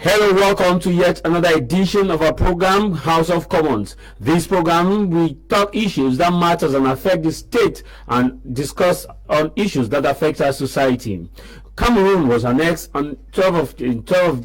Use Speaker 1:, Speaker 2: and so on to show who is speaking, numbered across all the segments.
Speaker 1: Hello, welcome to yet another edition of our program, House of Commons. This program, we talk issues that matters and affect the state and discuss on issues that affect our society. Cameroon was annexed on 12 of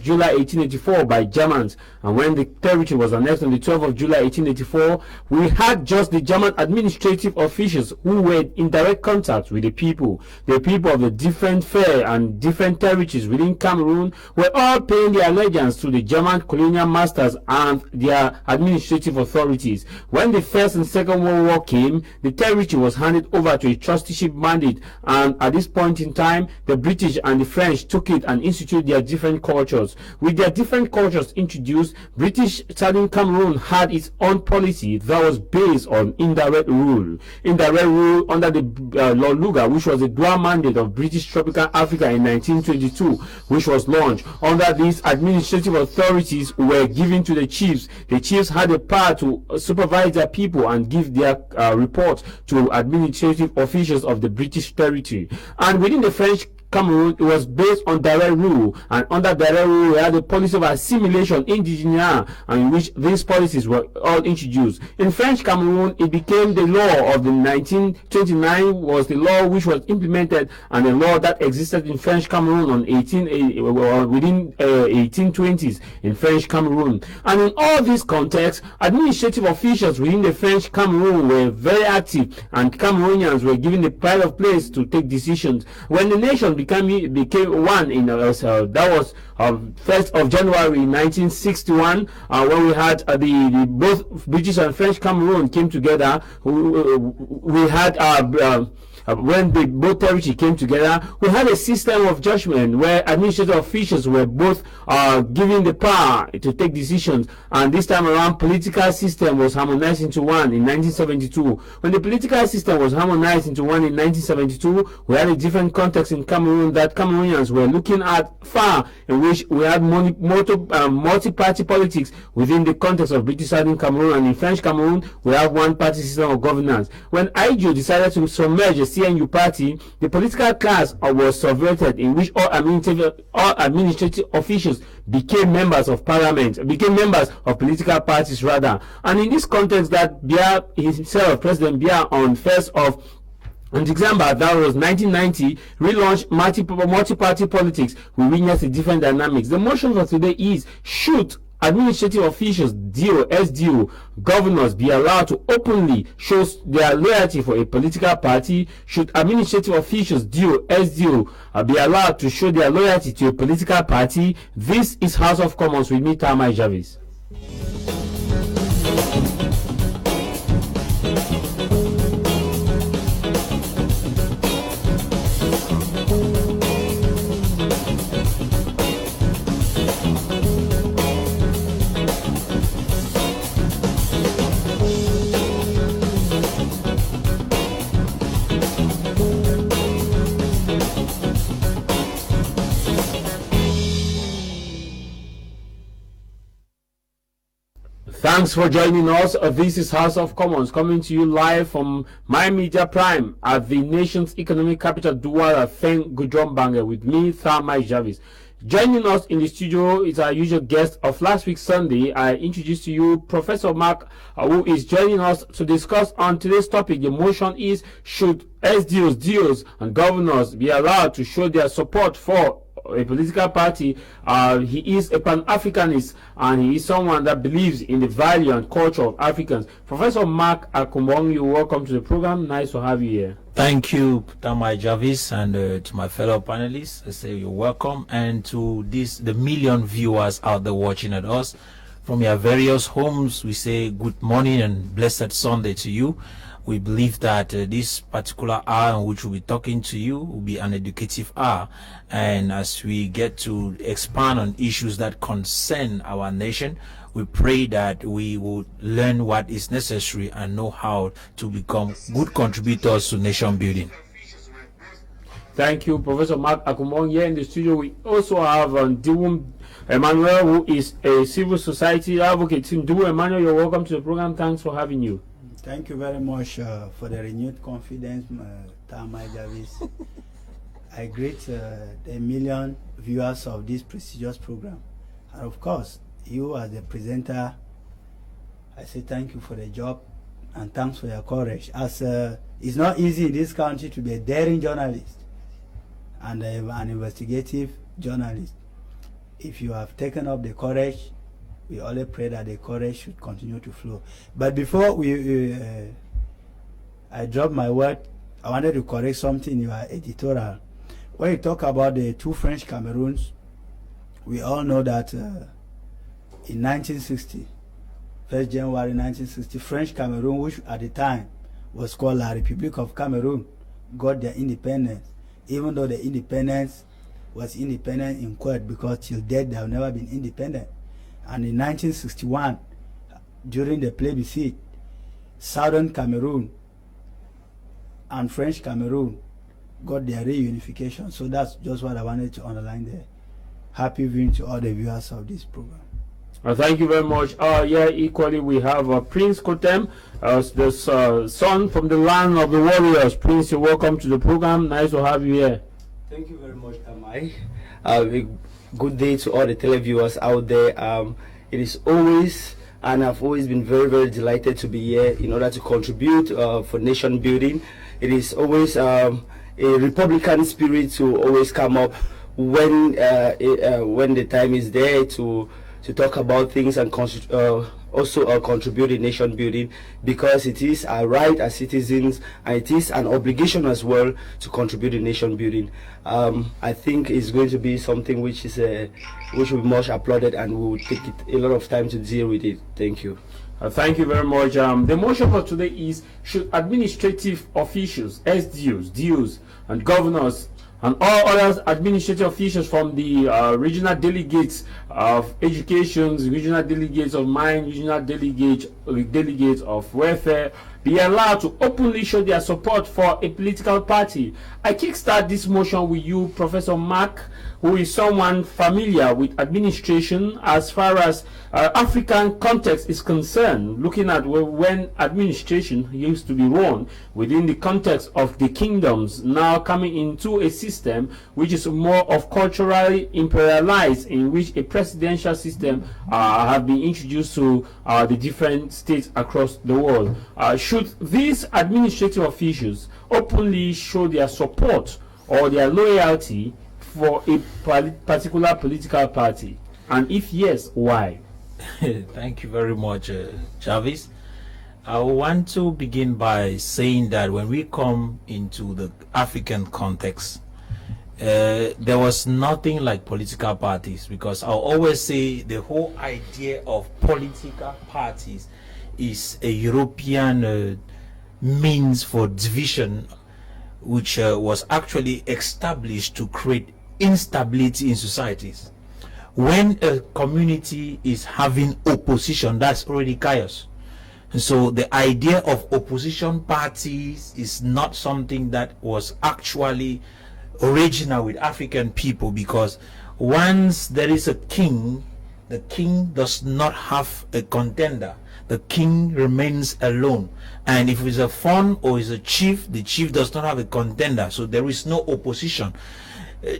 Speaker 1: July 1884 by Germans, and when the territory was annexed on the 12th of July 1884, we had just the German administrative officials who were in direct contact with the people of the different fair and different territories within Cameroon were all paying their allegiance to the German colonial masters and their administrative authorities. When the First and Second World War came, the territory was handed over to a trusteeship mandate, and at this point in time, the British and the French took it and instituted their different cultures. With their different cultures introduced, British Southern Cameroon had its own policy that was based on indirect rule. Indirect rule under the Law Luga, which was the dual mandate of British Tropical Africa in 1922, which was launched. Under these, administrative authorities were given to the chiefs. The chiefs had the power to supervise their people and give their reports to administrative officials of the British territory. And within the French Cameroon, it was based on direct rule, and under direct rule we had a policy of assimilation indigenous, and in which these policies were all introduced. In French Cameroon, it became the law of the 1929 was the law which was implemented, and the law that existed in French Cameroon on within 1820s in French Cameroon. And in all these contexts, administrative officials within the French Cameroon were very active, and Cameroonians were given the pride of place to take decisions. When the nation became one in that was 1st of January 1961, when we had the both British and French Cameroon came together. We had when the both territory came together, we had a system of judgment where administrative officials were both given the power to take decisions, and this time around political system was harmonized into one in 1972. When the political system was harmonized into one in 1972, we had a different context in Cameroon that Cameroonians were looking at far, in which we had multi-party politics within the context of British Southern Cameroon, and in French Cameroon we have one-party system of governance. When IGO decided to submerge the CNU party, the political class was subverted, in which all administrative officials became members of parliament, became members of political parties rather. And in this context, that Biya himself, President Biya, on 1st of December, that was 1990, relaunched multi-party politics. We witnessed the different dynamics. The motion for today is, should administrative officials, SDO, governors be allowed to openly show their loyalty for a political party? Should administrative officials, SDO, be allowed to show their loyalty to a political party? This is House of Commons with me, Tamai Jarvis. Thanks for joining us. This is House of Commons, coming to you live from My Media Prime at the nation's economic capital, Douala, Feng Gudrombange, with me, Thamai Jarvis. Joining us in the studio is our usual guest of last week Sunday. I introduce to you Professor Mark, who is joining us to discuss on today's topic. The motion is, should SDOs, DOs, and governors be allowed to show their support for a political party? He is a Pan-Africanist, and he is someone that believes in the value and culture of Africans. Professor Mark Akumbongi, welcome to the program. Nice to have you here.
Speaker 2: Thank you, Tamai Jarvis, and to my fellow panelists. I say you're welcome, and to the million viewers out there watching at us from your various homes. We say good morning and blessed Sunday to you. We believe that this particular hour in which we'll be talking to you will be an educative hour, and as we get to expand on issues that concern our nation, We pray that we would learn what is necessary and know how to become good contributors to nation building.
Speaker 1: Thank you, Professor Mark Akumong. Here in the studio, we also have Diwum Emmanuel, who is a civil society advocate. Diwum Emmanuel, you're welcome to the program. Thanks for having you.
Speaker 3: Thank you very much for the renewed confidence, Tamai Jarvis. I greet the million viewers of this prestigious program. And of course, you as the presenter, I say thank you for the job and thanks for your courage. As it's not easy in this country to be a daring journalist and an investigative journalist. If you have taken up the courage, we only pray that the courage should continue to flow. But before I drop my word, I wanted to correct something in your editorial. When you talk about the two French Cameroons, we all know that in 1960, 1st January 1960, French Cameroon, which at the time was called La République of Cameroon, got their independence, even though the independence was independent in quote, because till death they have never been independent. And in 1961, during the plebiscite, Southern Cameroon and French Cameroon got their reunification. So that's just what I wanted to underline there. Happy viewing to all the viewers of this program.
Speaker 1: Thank you very much. Yeah, equally we have Prince Kotem, the son from the land of the warriors. Prince, you're welcome to the program. Nice to have you here.
Speaker 4: Thank you very much, Tamai. Good day to all the televiewers out there. It is always, and I've always been very, very delighted to be here in order to contribute for nation building. It is always a Republican spirit to always come up when the time is there to talk about things and also contribute in nation building, because it is our right as citizens and it is an obligation as well to contribute in nation building. I think it's going to be something which will be much applauded, and we will take it a lot of time to deal with it. Thank you.
Speaker 1: Thank you very much. The motion for today is: should administrative officials, SDOs, DOs, and governors and all other administrative officials from the regional delegates of education, regional delegates of mine, regional delegates of welfare be allowed to openly show their support for a political party? I kickstart this motion with you, Professor Mark, who is someone familiar with administration as far as African context is concerned, looking at when administration used to be run within the context of the kingdoms, now coming into a system which is more of culturally imperialized, in which a presidential system have been introduced to the different states across the world. Should these administrative officials openly show their support or their loyalty for a particular political party? And if yes, why?
Speaker 2: Thank you very much, Jarvis. I want to begin by saying that when we come into the African context, there was nothing like political parties, because I'll always say the whole idea of political parties is a European means for division, which was actually established to create instability in societies. When a community is having opposition, that's already chaos. And so the idea of opposition parties is not something that was actually original with African people, because once there is a king, the king does not have a contender. The king remains alone. And if it's a fawn or is a chief, the chief does not have a contender. So there is no opposition.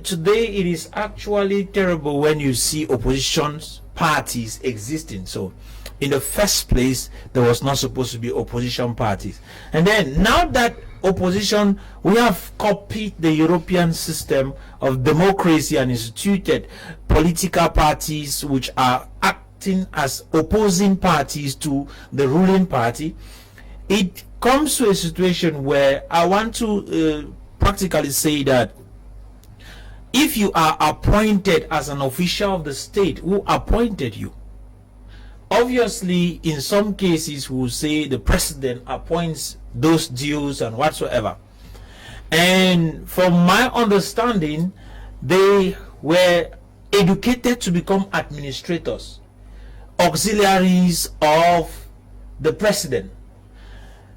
Speaker 2: Today it is actually terrible when you see opposition parties existing. So in the first place, there was not supposed to be opposition parties. And then now that opposition, we have copied the European system of democracy and instituted political parties which are acting as opposing parties to the ruling party. It comes to a situation where I want to practically say that if you are appointed as an official of the state, who appointed you? Obviously, in some cases, we'll say the president appoints those dues and whatsoever. And from my understanding, they were educated to become administrators. auxiliaries of the president,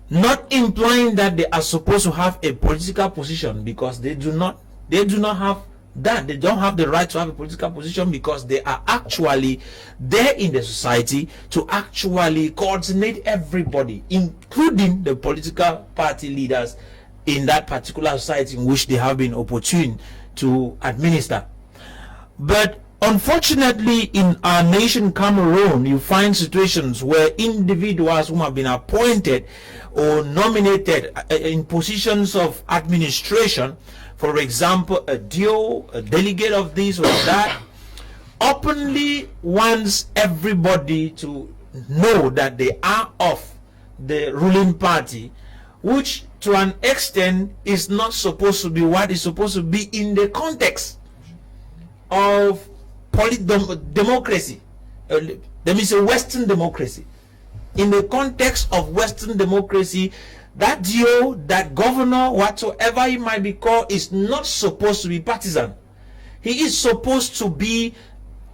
Speaker 2: not implying that they are supposed to have a political position, because they do not have that. They don't have the right to have a political position, because they are actually there in the society to actually coordinate everybody, including the political party leaders in that particular society in which they have been opportune to administer. But unfortunately, in our nation, Cameroon, you find situations where individuals who have been appointed or nominated in positions of administration, for example, a DO, a delegate of this or that, openly wants everybody to know that they are of the ruling party, which to an extent is not supposed to be what is supposed to be in the context of democracy. Let me say Western democracy. In the context of Western democracy, that DO, that governor, whatsoever he might be called, is not supposed to be partisan. He is supposed to be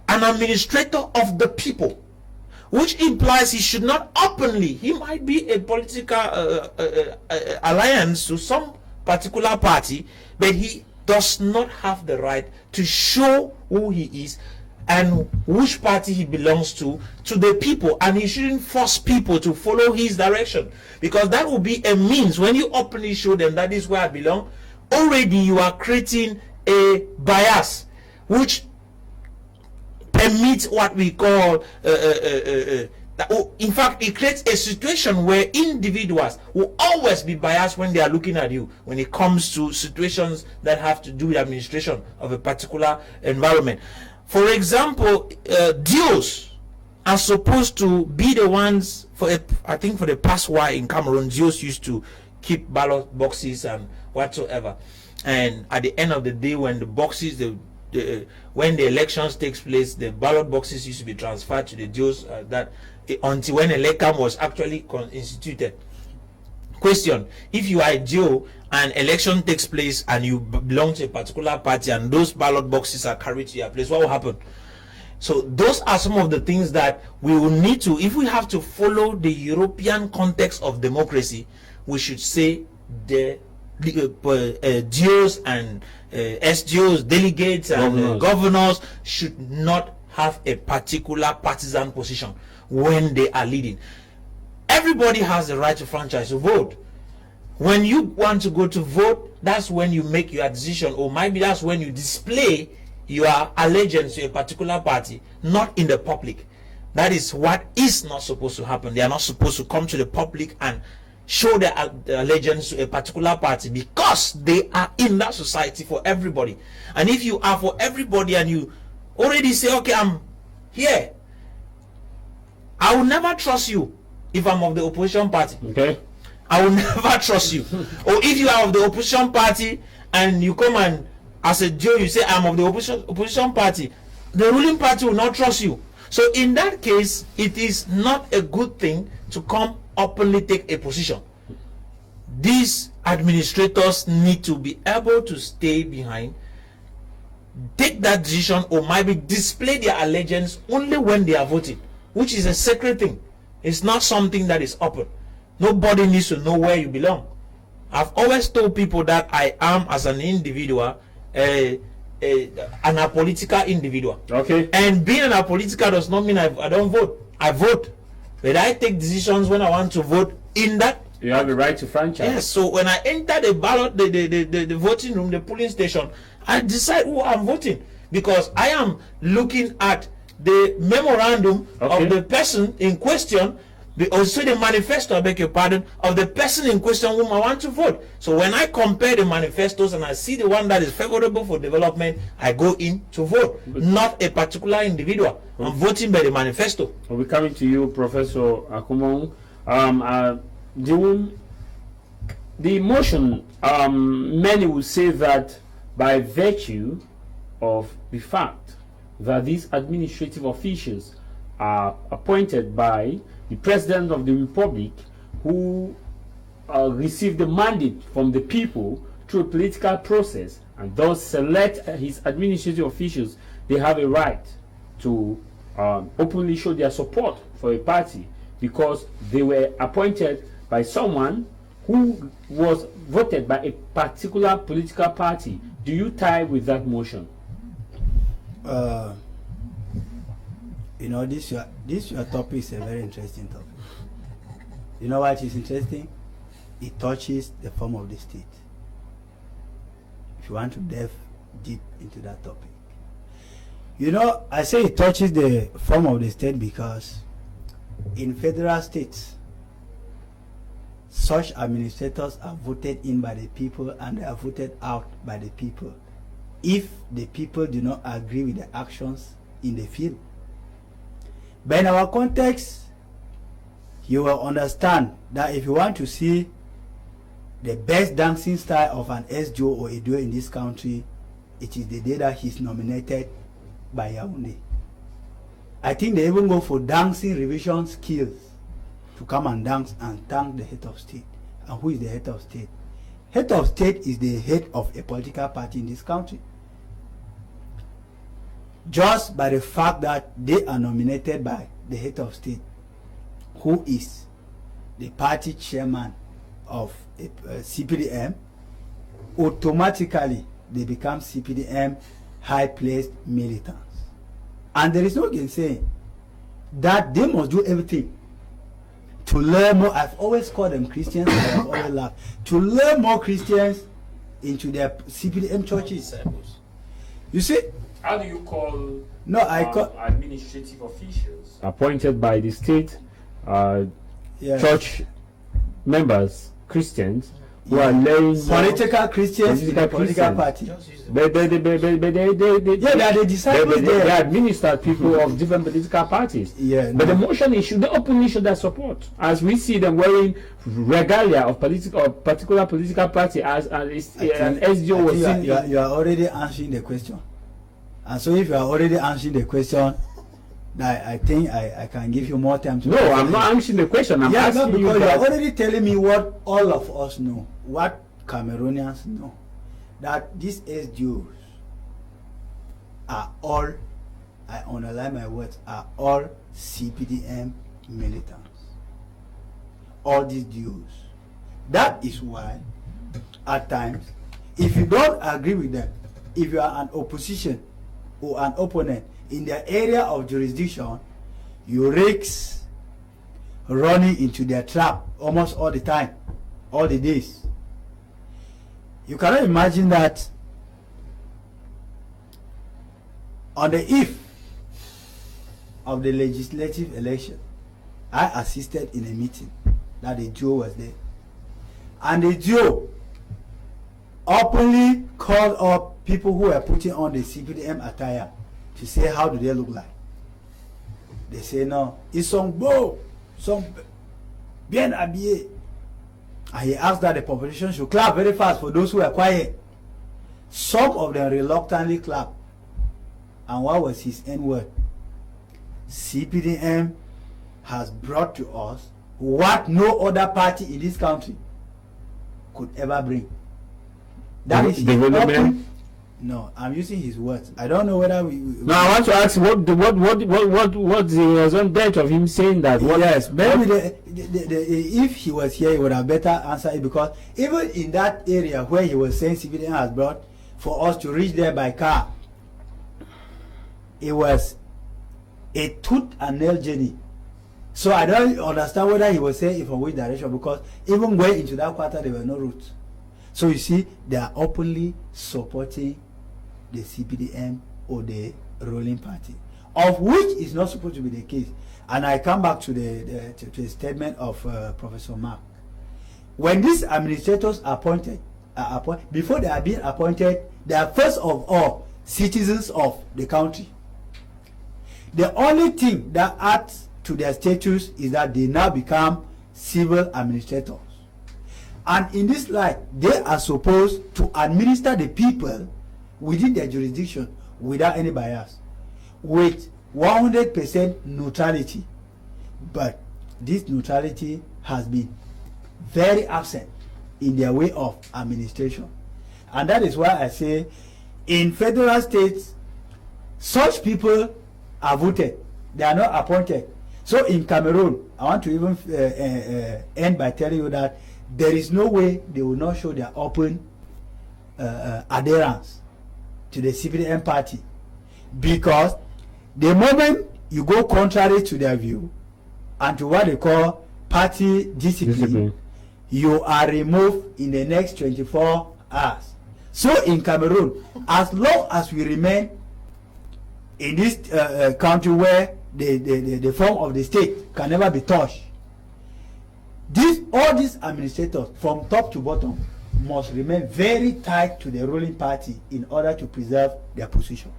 Speaker 2: an administrator of the people, which implies he should not openly, he might be a political alliance to some particular party, but he does not have the right to show who he is and which party he belongs to the people, and he shouldn't force people to follow his direction, because that will be a means. When you openly show them that is where I belong, already you are creating a bias which permits what we call in fact, it creates a situation where individuals will always be biased when they are looking at you when it comes to situations that have to do with administration of a particular environment. For example, DOs are supposed to be the ones, I think for the past while in Cameroon, DOs used to keep ballot boxes and whatsoever, and at the end of the day, when the boxes, when the elections takes place, the ballot boxes used to be transferred to the DOs until when election was actually instituted. Question: if you are a DO and election takes place and you belong to a particular party and those ballot boxes are carried to your place, what will happen? So those are some of the things that we will need to, if we have to follow the European context of democracy, we should say the DOs and SDOs, delegates and governors should not have a particular partisan position when they are leading. Everybody has the right to franchise to vote. When you want to go to vote, that's when you make your decision, or maybe that's when you display your allegiance to a particular party, not in the public. That is what is not supposed to happen. They are not supposed to come to the public and show their allegiance to a particular party, because they are in that society for everybody. And if you are for everybody and you already say, okay, I'm here, I will never trust you if I'm of the opposition party.
Speaker 1: Okay.
Speaker 2: I will never trust you. Or if you are of the opposition party and you come and as a Joe you say I'm of the opposition party, the ruling party will not trust you. So in that case, it is not a good thing to come openly take a position. These administrators need to be able to stay behind, take that decision, or maybe display their allegiance only when they are voting, which is a sacred thing. It's not something that is open. Nobody needs to know where you belong. I've always told people that I am, as an individual, an apolitical individual.
Speaker 1: Okay.
Speaker 2: And being an apolitical does not mean I don't vote. I vote, but I take decisions when I want to vote. In that,
Speaker 1: you have the right to franchise.
Speaker 2: Yes. So when I enter the ballot, the voting room, the polling station, I decide who I'm voting, because I am looking at the memorandum of the person in question, also the manifesto, I beg your pardon, of the person in question whom I want to vote. So when I compare the manifestos and I see the one that is favorable for development, I go in to vote, not a particular individual. I'm voting by the manifesto.
Speaker 1: We'll be coming to you, Professor Akumong. The motion, many will say that by virtue of the fact that these administrative officials are appointed by the President of the Republic, who received the mandate from the people through a political process, and thus select his administrative officials, they have a right to openly show their support for a party because they were appointed by someone who was voted by a particular political party. Do you tie with that motion?
Speaker 3: You know, this your topic is a very interesting topic. You know what is interesting? It touches the form of the state. If you want to delve deep into that topic, you know, I say it touches the form of the state because in federal states, such administrators are voted in by the people and they are voted out by the people if the people do not agree with the actions in the field. But in our context, you will understand that if you want to see the best dancing style of an SDO or a duo in this country, it is the day that he's nominated by Yaoundé. I think they even go for dancing revision skills to come and dance and thank the head of state. And who is the head of state? Head of state is the head of a political party in this country. Just by the fact that they are nominated by the head of state, who is the party chairman of CPDM, automatically they become CPDM high-placed militants. And there is no gainsaying that they must do everything to learn more. I've always called them Christians, and I've always laughed. To learn more Christians into their CPDM churches. You see?
Speaker 1: How do you call
Speaker 3: I call
Speaker 1: administrative officials appointed by the state, church members, Christians, who are laying
Speaker 3: political Christians in the political party?
Speaker 1: They are the disciples. They administer people of different political parties. But the motion is they openly show their support, as we see them wearing regalia of particular political party as an SDO was seen.
Speaker 3: You are already answering the question, and so if you are already answering the question, I think I can give you more time to.
Speaker 1: No, I'm not answering the question. I'm asking
Speaker 3: because
Speaker 1: you
Speaker 3: are already telling me what all of us know, what Cameroonians know, that these SDOs are all, I underline my words, are all CPDM militants. All these DOs. That is why, at times, if you don't agree with them, if you are an opposition or an opponent in their area of jurisdiction, you risk running into their trap almost all the time, all the days. You cannot imagine that on the eve of the legislative election, I assisted in a meeting that the Joe was there, and the Joe openly called up people who were putting on the CPDM attire to say how do they look like. They say no, it's some beau, some bien habillé. And he asked that the population should clap very fast for those who are quiet. Some of them reluctantly clapped. And what was his end word? CPDM has brought to us what no other party in this country could ever bring. That is development. No, I'm using his words. I don't know whether we
Speaker 1: no, I want to ask what the result date of him saying that.
Speaker 3: Yes, maybe if he was here, he would have better answered it, because even in that area where he was saying CPDM has brought for us to reach there by car, it was a tooth and nail journey. So I don't understand whether he was saying it from which direction, because even going into that quarter there were no routes. So you see, they are openly supporting the CPDM or the ruling party, of which is not supposed to be the case. And I come back to the statement of Professor Mark. When these administrators are appointed, before they are being appointed, they are first of all citizens of the country. The only thing that adds to their status is that they now become civil administrators. And in this light, they are supposed to administer the people within their jurisdiction without any bias, with 100% neutrality. But this neutrality has been very absent in their way of administration. And that is why I say in federal states, such people are voted They are not appointed. So in Cameroon, I want to even end by telling you that there is no way they will not show their open adherence to the CPDM party, because the moment you go contrary to their view and to what they call party discipline, you are removed in the next 24 hours. So in Cameroon, as long as we remain in this country where the form of the state can never be touched, all these administrators from top to bottom must remain very tight to the ruling party in order to preserve their positions.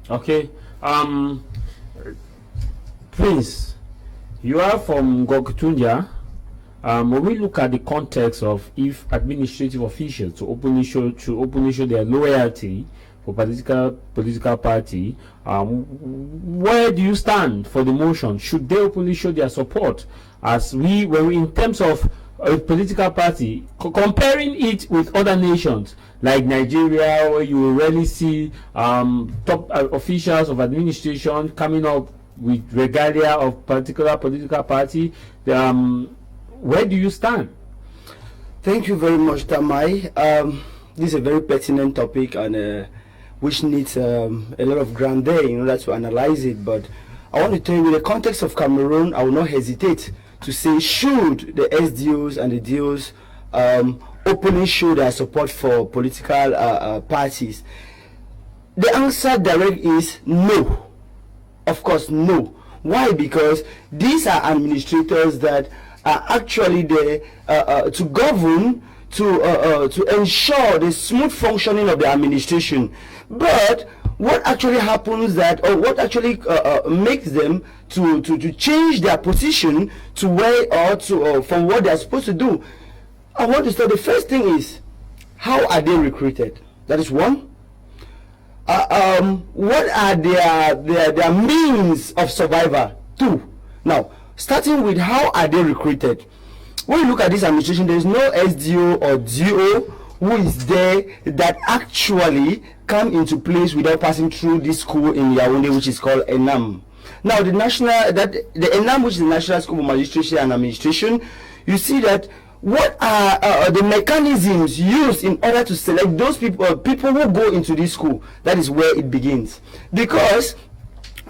Speaker 1: Okay. Prince, you are from Goktunja. When we look at the context of if administrative officials to openly show their loyalty for political party, where do you stand for the motion? Should they openly show their support? When we in terms of a political party, comparing it with other nations like Nigeria, where you will rarely see top officials of administration coming up with regalia of particular political party, where do you stand?
Speaker 4: Thank you very much, Tamai. This is a very pertinent topic and which needs a lot of ground there in order to analyze it. But I want to tell you, in the context of Cameroon, I will not hesitate to say, should the SDOs and the DOs openly show their support for political parties? The answer direct is no. Of course, no. Why? Because these are administrators that are actually there to govern, to ensure the smooth functioning of the administration. But what actually happens what actually makes them to change their position to where from what they are supposed to do? I want to start. The first thing is, how are they recruited? That is one. What are their means of survival? Two. Now, starting with how are they recruited? When you look at this administration, there is no SDO or DO who is there that actually come into place without passing through this school in Yaoundé, which is called ENAM. Now, the ENAM, which is the National School of Magistracy and Administration, you see that what are the mechanisms used in order to select those people who go into this school? That is where it begins. Because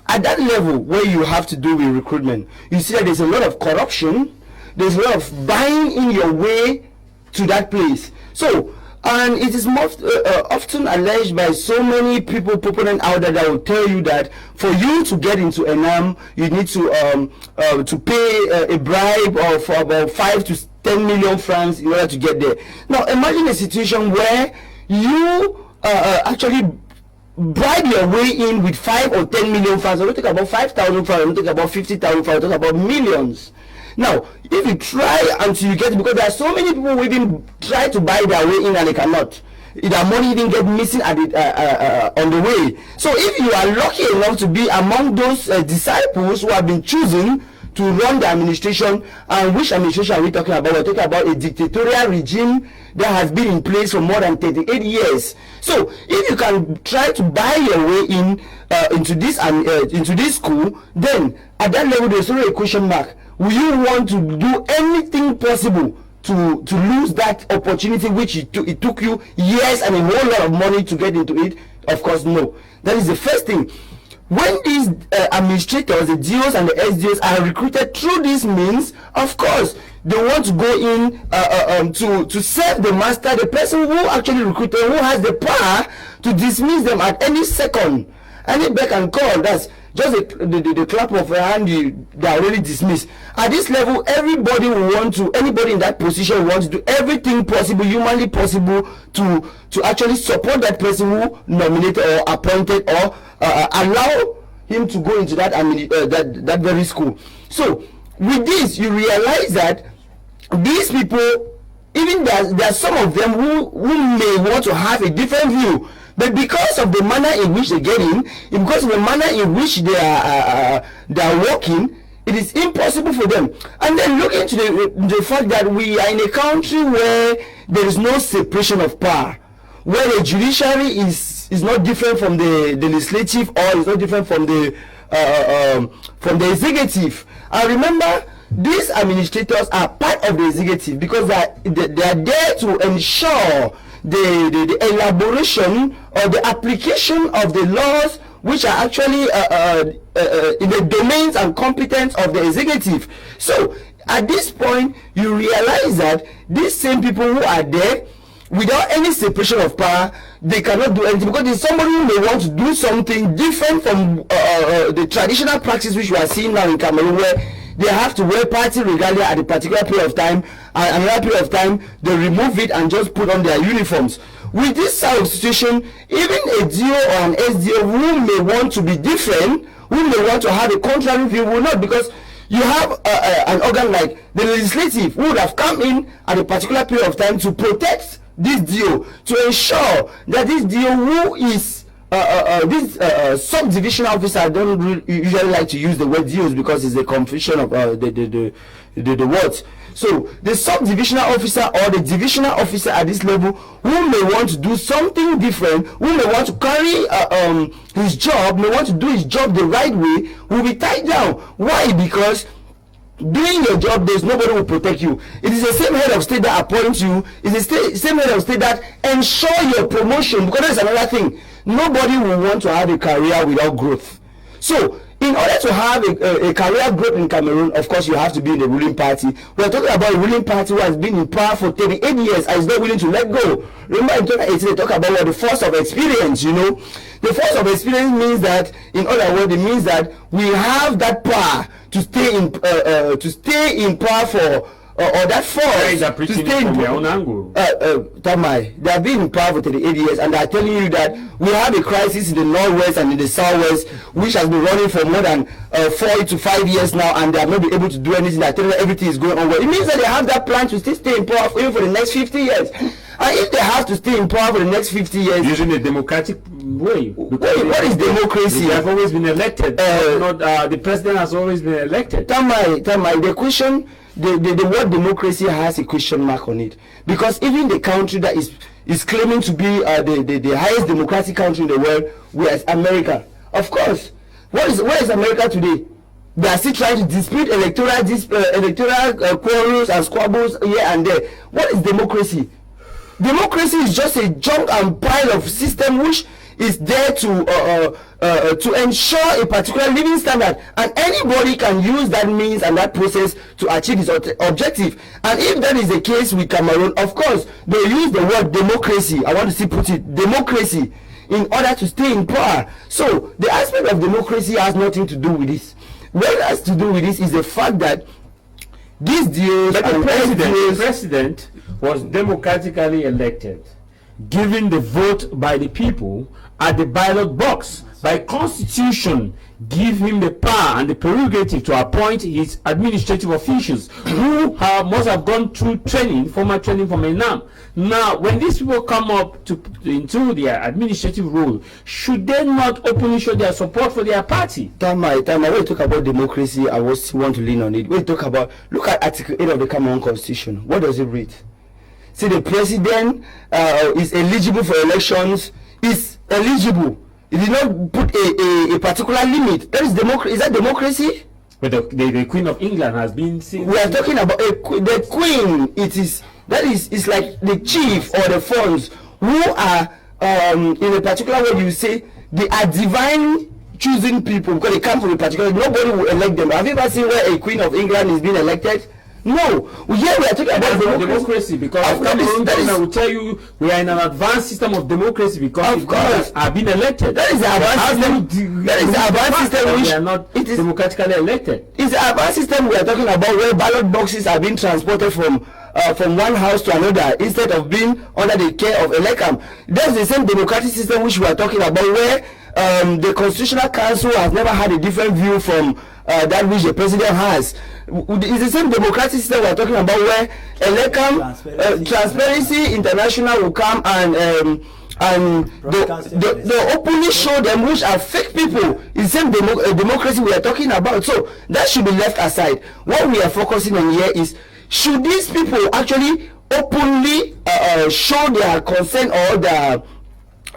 Speaker 4: at that level where you have to do with recruitment, you see that there's a lot of corruption, there's a lot of buying in your way to that place. So, and it is most often alleged by so many people, proponents out there, that will tell you that for you to get into ENAM, you need to pay a bribe of about 5 to 10 million francs in order to get there. Now, imagine a situation where you actually bribe your way in with 5 or 10 million francs. I'm not talking about 5,000 francs, I'm not talking about 50,000 francs, I'm talking about millions. Now, if you try until you get, because there are so many people who even try to buy their way in and they cannot. Their money even get missing at on the way. So if you are lucky enough to be among those disciples who have been chosen to run the administration, and which administration are we talking about? We're talking about a dictatorial regime that has been in place for more than 38 years. So if you can try to buy your way in into this school, then at that level there's already a question mark. Will you want to do anything possible to lose that opportunity, which it took you years and a whole lot of money to get into it? Of course, no. That is the first thing. When these administrators, the DOs and the SDOs, are recruited through these means, of course, they want to go in to serve the master, the person who actually recruited, who has the power to dismiss them at any second. Any beck and call, that's just the clap of a hand, they are already dismissed. At this level, anybody in that position wants to do everything possible, humanly possible, to actually support that person who nominated or appointed or allow him to go into that very school. So with this, you realize that these people, even there are some of them who may want to have a different view, but because of the manner in which they get in, because of the manner in which they are working, it is impossible for them. And then look into the fact that we are in a country where there is no separation of power, where the judiciary is not different from the legislative, or is not different from the from the executive. And remember, these administrators are part of the executive because they are there to ensure the elaboration or the application of the laws which are actually in the domains and competence of the executive. So at this point, you realize that these same people who are there, without any separation of power, they cannot do anything, because there's somebody who may want to do something different from the traditional practice which we are seeing now in Cameroon, where they have to wear party regalia at a particular period of time, and another period of time they remove it and just put on their uniforms. With this sort of situation, even a DO or an SDO who may want to be different, who may want to have a contrary view, will not, because you have an organ like the legislative who would have come in at a particular period of time to protect this DO, to ensure that this DO who is this subdivisional officer, I don't usually like to use the word DOs because it's a confusion of the words. So the subdivisional officer or the divisional officer at this level who may want to do something different, who may want to carry his job, may want to do his job the right way, will be tied down. Why? Because doing your job, there's nobody who will protect you. It is the same head of state that appoints you. It's the same head of state that ensure your promotion, because there's another thing. Nobody will want to have a career without growth. So in order to have a career growth in Cameroon, of course, you have to be in the ruling party. We're talking about a ruling party who has been in power for 38 years and is not willing to let go. Remember in 2018, they talk about what the force of experience, you know. The force of experience means that, in other words, it means that we have that power to stay in power for or that force to stay in
Speaker 1: their own angle.
Speaker 4: Tamai, they have been in power for 38 years, and they are telling you that we have a crisis in the northwest and in the southwest, which has been running for more than 4 to 5 years now, and they have not been able to do anything. They are telling you everything is going on well. It means that they have that plan to still stay in power even for the next 50 years. And if they have to stay in power for the next 50 years,
Speaker 1: using a democratic way,
Speaker 4: what is democracy?
Speaker 1: They have always been elected. The president has always been elected.
Speaker 4: Tamai, the question, the word democracy has a question mark on it, because even the country that is claiming to be the highest democratic country in the world, whereas America, of course, where is America today? They are still trying to dispute electoral quarrels and squabbles here and there. What is democracy? Democracy is just a junk and pile of system which is there to ensure a particular living standard, and anybody can use that means and that process to achieve his objective. And if that is the case with Cameroon, of course they use the word democracy, I want to see put it, democracy, in order to stay in power. So the aspect of democracy has nothing to do with this. What it has to do with this is the fact that these deals,
Speaker 1: but the president was democratically elected, given the vote by the people at the ballot box. By constitution, give him the power and the prerogative to appoint his administrative officials who must have gone through formal training from ENAM. Now, when these people come up into their administrative role, should they not openly show their support for their party?
Speaker 4: Tamai, when you talk about democracy, I want to lean on it. When you talk about, look at Article 8 of the Cameroon Constitution. What does it read? See, the president is eligible for elections, is eligible. It did not put a particular limit. That is democracy. Is that democracy?
Speaker 1: But the Queen of England has been seen.
Speaker 4: We are talking about the Queen. It's like the chief or the funds who are in a particular way. You say they are divine choosing people because they come from a particular. Nobody will elect them. Have you ever seen where a Queen of England is being elected? No. Here we are talking about
Speaker 1: democracy, because Cameroon I will tell you we are in an advanced system of democracy because
Speaker 4: of course
Speaker 1: are being elected.
Speaker 4: That is the advanced system. That is the advanced system which
Speaker 1: they are not democratically elected.
Speaker 4: It's the advanced system we are talking about, where ballot boxes are being transported from one house to another instead of being under the care of Elekam. That's the same democratic system which we are talking about, where the Constitutional Council has never had a different view from that which the president has. It's the same democratic system we are talking about, where Elekam, Transparency International will come and they openly show them which are fake people. It's the same democracy we are talking about. So that should be left aside. What we are focusing on here is, should these people actually openly show their consent or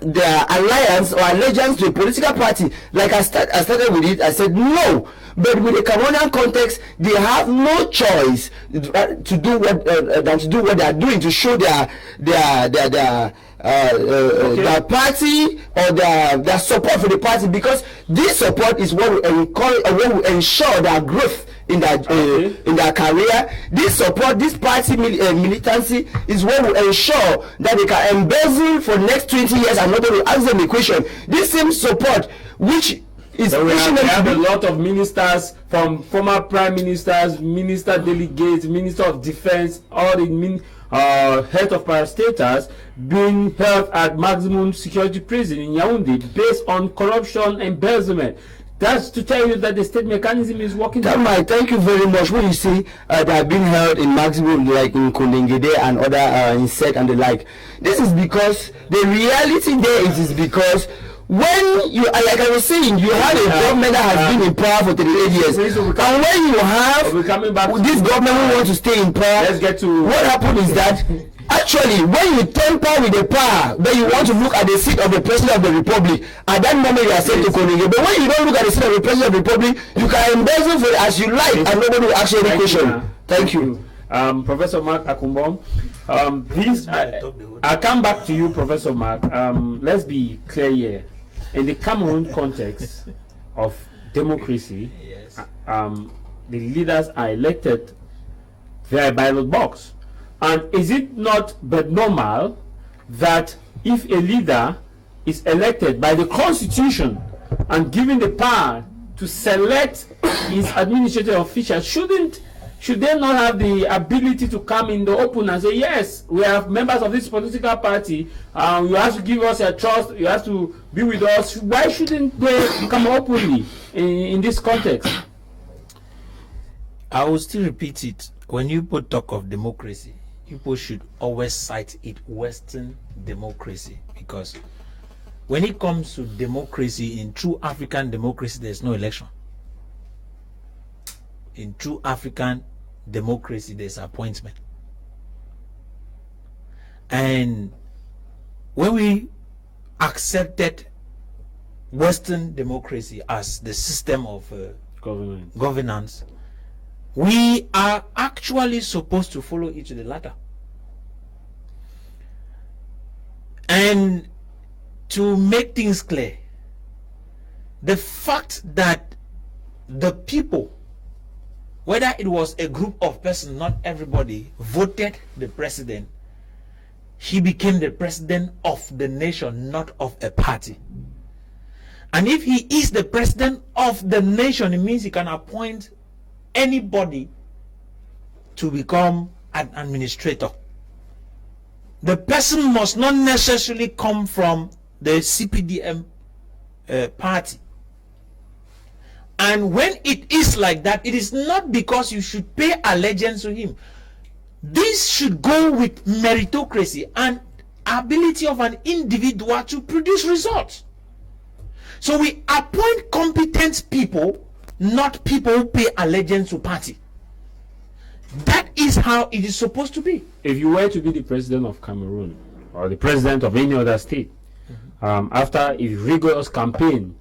Speaker 4: their alliance or allegiance to a political party. Like I started with it, I said no. But with the Cameroonian context, they have no choice to do what than to do what they are doing, to show their party or their support for the party, because this support is what will encourage or what will ensure their growth in their career. This support, this party militancy is what will ensure that they can embezzle for the next 20 years and nobody will ask them a question. This same support, which is
Speaker 1: we have a lot of ministers, from former prime ministers, minister delegates, minister of defense, all the head of parastatals being held at maximum security prison in Yaoundé based on corruption, embezzlement. That's to tell you that the state mechanism is working.
Speaker 4: Thank you very much. When you see they are being held in maximum, like in Kolengede and other in SEC and the like, this is because the reality there is because when you, like I was saying, you have a government that has been in power for 38 years, and when you have this government who wants to stay in power,
Speaker 1: let's get to
Speaker 4: what happened is that actually when you temper with the power, then you want to look at the seat of the president of the republic. At that moment you are sent to Kolenge. But when you don't look at the seat of the president of the republic, you can embezzle for it as you like, and nobody will ask you any question. Thank you.
Speaker 1: Professor Mark Akumbom, I'll come back to you, Professor Mark. Let's be clear here. In the Cameroon context of democracy,
Speaker 2: Yes.
Speaker 1: The leaders are elected via ballot box. And is it not but normal that if a leader is elected by the constitution and given the power to select his administrative officials, should they not have the ability to come in the open and say, yes, we are members of this political party, you have to give us a trust, you have to be with us? Why shouldn't they come openly in this context?
Speaker 2: I will still repeat it. When you talk of democracy, people should always cite it Western democracy, because when it comes to democracy, in true African democracy, there's no election. In true African democracy, there's appointment. And when we accepted Western democracy as the system of governance, we are actually supposed to follow it to the latter. And to make things clear, the fact that the people, whether it was a group of persons, not everybody, voted the president, he became the president of the nation, not of a party. And if he is the president of the nation, it means he can appoint anybody to become an administrator. The person must not necessarily come from the CPDM party. And when it is like that, it is not because you should pay allegiance to him. This should go with meritocracy and ability of an individual to produce results. So we appoint competent people, not people who pay allegiance to party. That is how it is supposed to be.
Speaker 1: If you were to be the president of Cameroon or the president of any other state, after a rigorous campaign,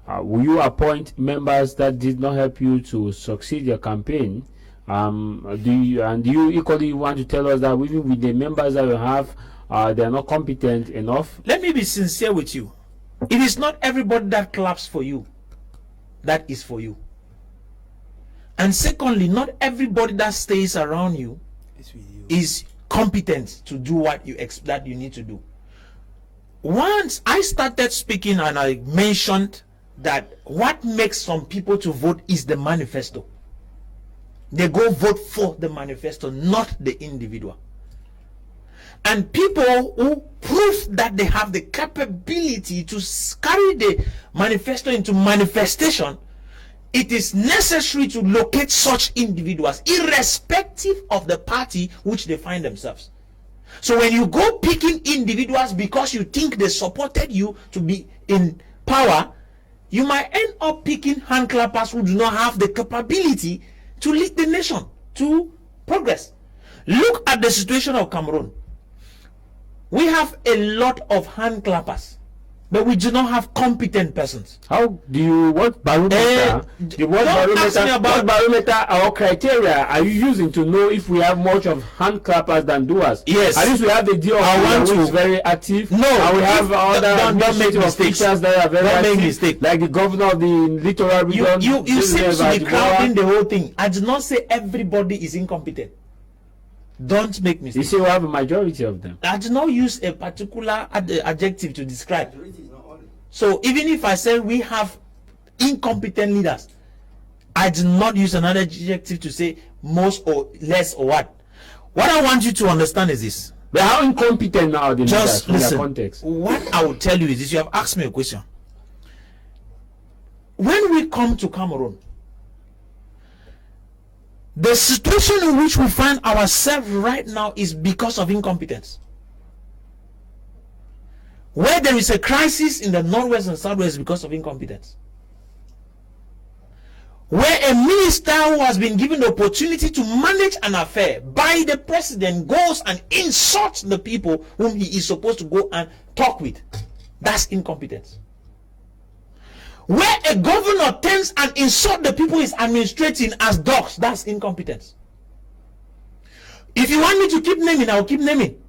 Speaker 1: will you appoint members that did not help you to succeed your campaign? Do you equally want to tell us that even with the members that you have, they are not competent enough?
Speaker 2: Let me be sincere with you. It is not everybody that claps for you that is for you. And secondly, not everybody that stays around you is competent to do what you expect you need to do. Once I started speaking and I mentioned that what makes some people to vote is the manifesto. They go vote for the manifesto, not the individual. And people who prove that they have the capability to carry the manifesto into manifestation, it is necessary to locate such individuals, irrespective of the party which they find themselves. So when you go picking individuals because you think they supported you to be in power, you might end up picking hand clappers who do not have the capability to lead the nation to progress. Look at the situation of Cameroon. We have a lot of hand clappers, but we do not have competent persons.
Speaker 1: How do you, what barometer, what barometer or criteria are you using to know if we have much of hand clappers than doers?
Speaker 2: Yes.
Speaker 1: At least we have the deal of who is very active.
Speaker 2: No.
Speaker 1: And we have other
Speaker 2: don't make mistakes.
Speaker 1: That are very
Speaker 2: don't
Speaker 1: active,
Speaker 2: make mistakes.
Speaker 1: like the governor of the littoral region.
Speaker 2: You seem to be crowding the whole thing. I do not say everybody is incompetent. Don't make mistakes.
Speaker 1: You see, we have a majority of them.
Speaker 2: I do not use a particular adjective to describe. So even if I say we have incompetent leaders, I do not use another adjective to say most or less or what. What I want you to understand is this.
Speaker 1: But how incompetent now are the
Speaker 2: Just
Speaker 1: leaders
Speaker 2: listen.
Speaker 1: in their context?
Speaker 2: What I will tell you is this. You have asked me a question. When we come to Cameroon, the situation in which we find ourselves right now is because of incompetence. Where there is a crisis in the northwest and southwest because of incompetence. Where a minister who has been given the opportunity to manage an affair by the president goes and insults the people whom he is supposed to go and talk with. That's incompetence. Where a governor turns and insults the people he's administrating as dogs, that's incompetence. If you want me to keep naming, I will keep naming.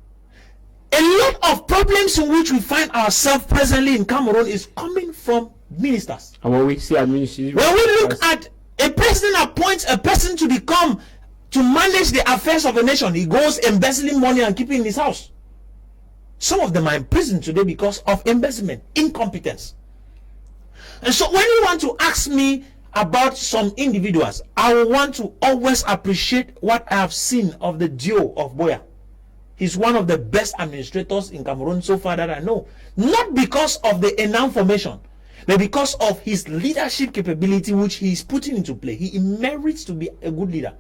Speaker 2: A lot of problems in which we find ourselves presently in Cameroon is coming from ministers.
Speaker 1: And when we see administration,
Speaker 2: when we look at a president appoints a person to manage the affairs of a nation, he goes embezzling money and keeping in his house. Some of them are in prison today because of embezzlement, incompetence. And so when you want to ask me about some individuals, I will want to always appreciate what I have seen of the duo of Boya. He's one of the best administrators in Cameroon so far that I know. Not because of the Enam formation, but because of his leadership capability which he is putting into play. He merits to be a good leader.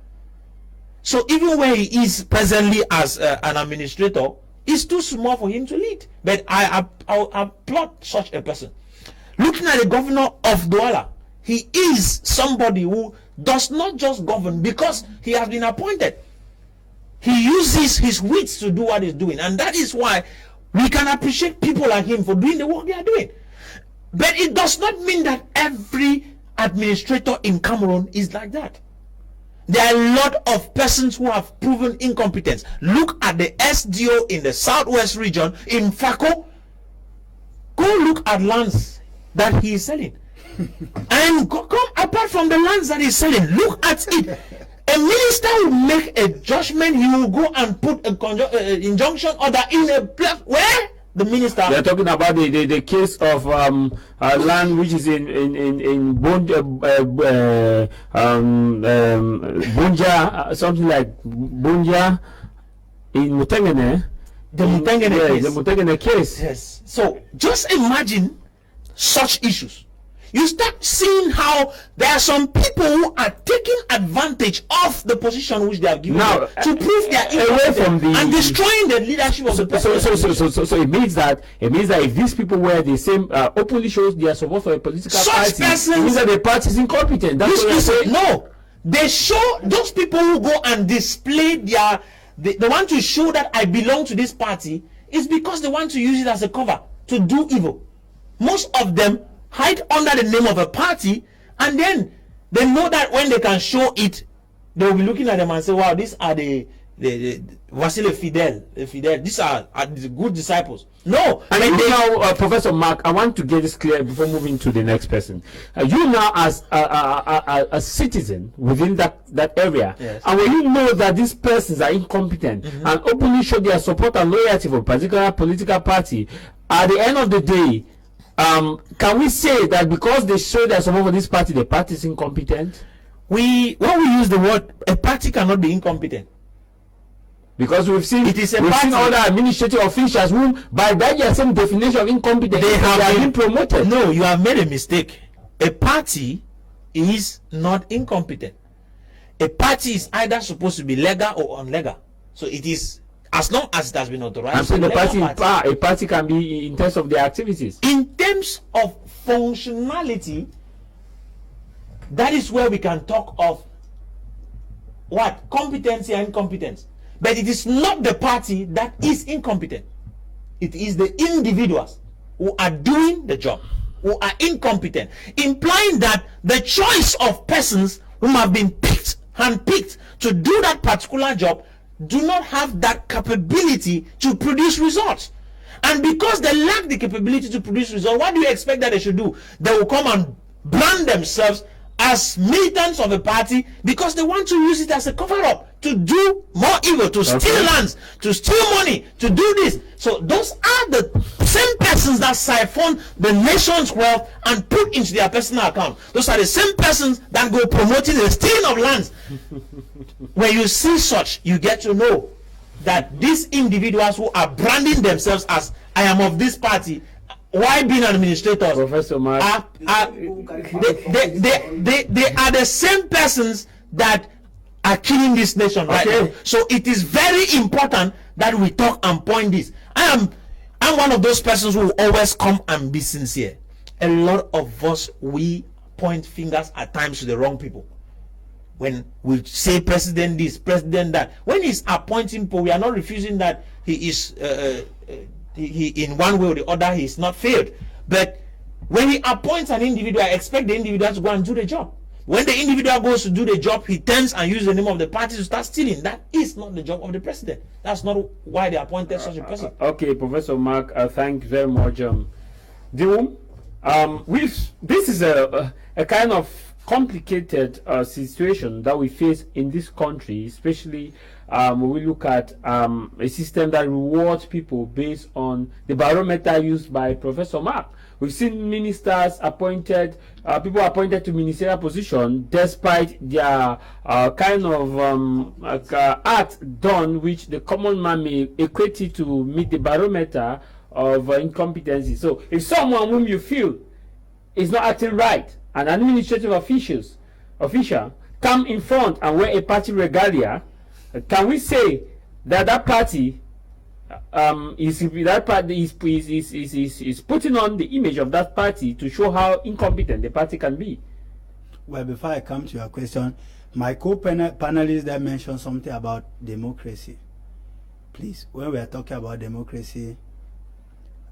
Speaker 2: So even where he is presently as an administrator, it's too small for him to lead. But I applaud such a person. Looking at the governor of Douala, he is somebody who does not just govern because he has been appointed. He uses his wits to do what he's doing, and that is why we can appreciate people like him for doing the work they are doing. But it does not mean that every administrator in Cameroon is like that. There are a lot of persons who have proven incompetence. Look at the SDO in the southwest region, in Fako. Go look at lands that he is selling. And come apart from the lands that he's selling, look at it. A minister will make a judgment. He will go and put a injunction order in a place where the minister.
Speaker 1: They're talking about the case of land which is in Bunja, something like Bunja in Mutengene.
Speaker 2: The Mutengene case.
Speaker 1: The Mutengene case.
Speaker 2: Yes. So just imagine such issues. You start seeing how there are some people who are taking advantage of the position which they have given
Speaker 1: now,
Speaker 2: to prove their
Speaker 1: away from the
Speaker 2: and destroying the leadership of the president.
Speaker 1: So it means that if these people were the same openly shows their support for a political party, it means that the party is incompetent. That's what you're saying.
Speaker 2: No, they show those people who go and display they want to show that I belong to this party is because they want to use it as a cover to do evil. Most of them hide under the name of a party, and then they know that when they can show it, they will be looking at them and say, wow, these are the Vasile Fidel. These are the good disciples. No.
Speaker 1: And now, Professor Mark, I want to get this clear before moving to the next person. You now, as a citizen within that area,
Speaker 2: yes,
Speaker 1: and when you know that these persons are incompetent and openly show their support and loyalty for a particular political party, at the end of the day, can we say that because they show their support for this party, the party is incompetent?
Speaker 2: When we use the word, a party cannot be incompetent.
Speaker 1: Because we've seen other administrative officials who, by that same definition of incompetence, they have been promoted.
Speaker 2: No, you have made a mistake. A party is not incompetent. A party is either supposed to be legal or unlegal. So it is, as long as it has been authorized.
Speaker 1: And so a party can be in terms of their activities.
Speaker 2: In terms of functionality, that is where we can talk of what? Competency and incompetence. But it is not the party that is incompetent. It is the individuals who are doing the job, who are incompetent, implying that the choice of persons who have been picked, handpicked to do that particular job do not have that capability to produce results. And because they lack the capability to produce results, what do you expect that they should do? They will come and brand themselves as militants of a party because they want to use it as a cover-up to do more evil, to steal lands, to steal money, to do this. So those are the same persons that siphon the nation's wealth and put into their personal account. Those are the same persons that go promoting the stealing of lands. When you see such, you get to know that these individuals who are branding themselves as I am of this party, why being administrators,
Speaker 1: Professor Mark,
Speaker 2: they are the same persons that are killing this nation right now. So it is very important that we talk and point this. I'm one of those persons who will always come and be sincere. A lot of us, we point fingers at times to the wrong people. When we say president this, president that, when he's appointing people, we are not refusing that he is he in one way or the other he is not failed. But when he appoints an individual, I expect the individual to go and do the job. When the individual goes to do the job, he turns and uses the name of the party to start stealing. That is not the job of the president. That's not why they appointed such a person.
Speaker 1: Okay, Professor Mark, thank you very much. This is a kind of complicated situation that we face in this country, especially when we look at a system that rewards people based on the barometer used by Professor Mark. We've seen ministers appointed, people appointed to ministerial position despite their kind of act done, which the common man may equate it to meet the barometer of incompetency. So if someone whom you feel is not acting right, an administrative official come in front and wear a party regalia, can we say that that party is putting on the image of that party to show how incompetent the party can be?
Speaker 3: Well, before I come to your question, my co-panelists that mentioned something about democracy. Please, when we are talking about democracy,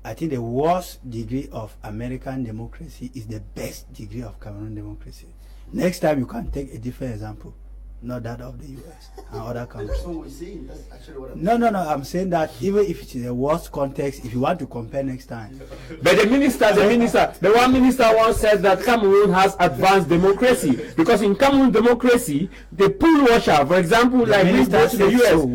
Speaker 3: I think the worst degree of American democracy is the best degree of Cameroon democracy. Next time you can take a different example, not that of the US and other countries.
Speaker 4: That's what we're saying. That's actually what I'm
Speaker 3: saying. No, I'm saying that even if it is a worst context, if you want to compare next time.
Speaker 1: But the one minister once said that Cameroon has advanced democracy because in Cameroon democracy, the pool washer, for example, like we go to the US,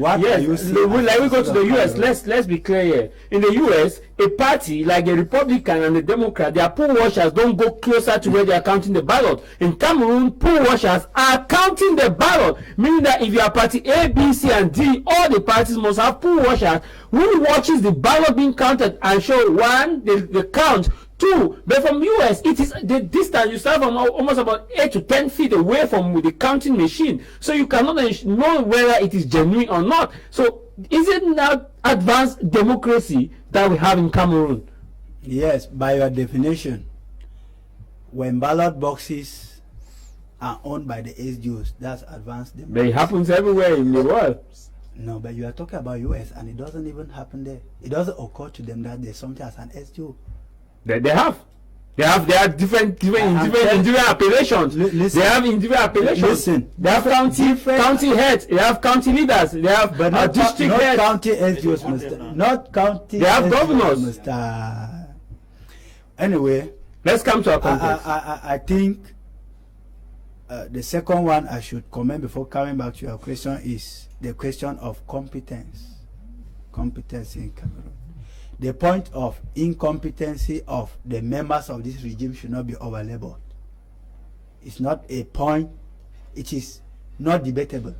Speaker 1: we go to the US. Let's be clear here. In the US, a party like a Republican and a Democrat, their poll washers don't go closer to where they are counting the ballot. In Cameroon, poll washers are counting the ballot, meaning that if you are party A, B, C, and D, all the parties must have poll washers who watches the ballot being counted and show one, the count, two. But from US, it is the distance. You start from almost about 8 to 10 feet away from the counting machine, so you cannot know whether it is genuine or not. So is it not advanced democracy that we have in Cameroon?
Speaker 3: Yes, by your definition, when ballot boxes are owned by the SDOs, that's advanced democracy.
Speaker 1: But it happens everywhere in the world.
Speaker 3: No, but you are talking about US and it doesn't even happen there. It doesn't occur to them that there's something as an SDO.
Speaker 1: They have different appellations. They have individual appellations.
Speaker 3: Listen,
Speaker 1: they have county heads. They have county leaders. They have district heads.
Speaker 3: County SDOs, Mr. Not county.
Speaker 1: They have
Speaker 3: SDOs,
Speaker 1: governors.
Speaker 3: Mr. Anyway,
Speaker 1: let's come to our context.
Speaker 3: I think the second one I should comment before coming back to your question is the question of competence. Competency in Cameroon. The point of incompetency of the members of this regime should not be overlabeled. It's not a point, it is not debatable.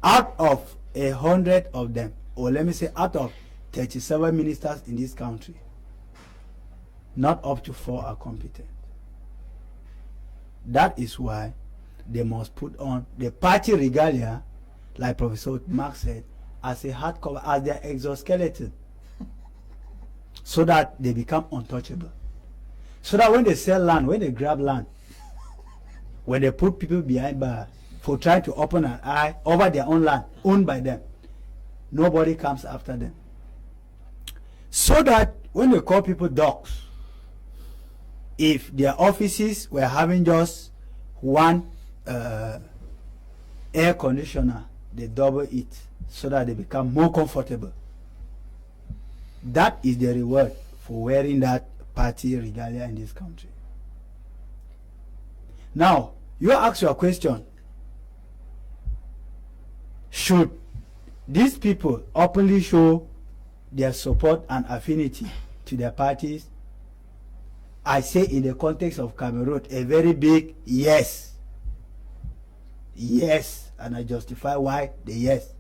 Speaker 3: Out of 100 of them, or let me say out of 37 ministers in this country, not up to 4 are competent. That is why they must put on the party regalia, like Professor Mark said, as a hardcover, as their exoskeleton, so that they become untouchable. So that when they sell land, when they grab land, when they put people behind bars for trying to open an eye over their own land, owned by them, nobody comes after them. So that when they call people dogs, if their offices were having just one air conditioner, they double it so that they become more comfortable. That is the reward for wearing that party regalia in this country. Now, you ask your question, should these people openly show their support and affinity to their parties? I say in the context of Cameroon, a very big yes. Yes, and I justify why the yes.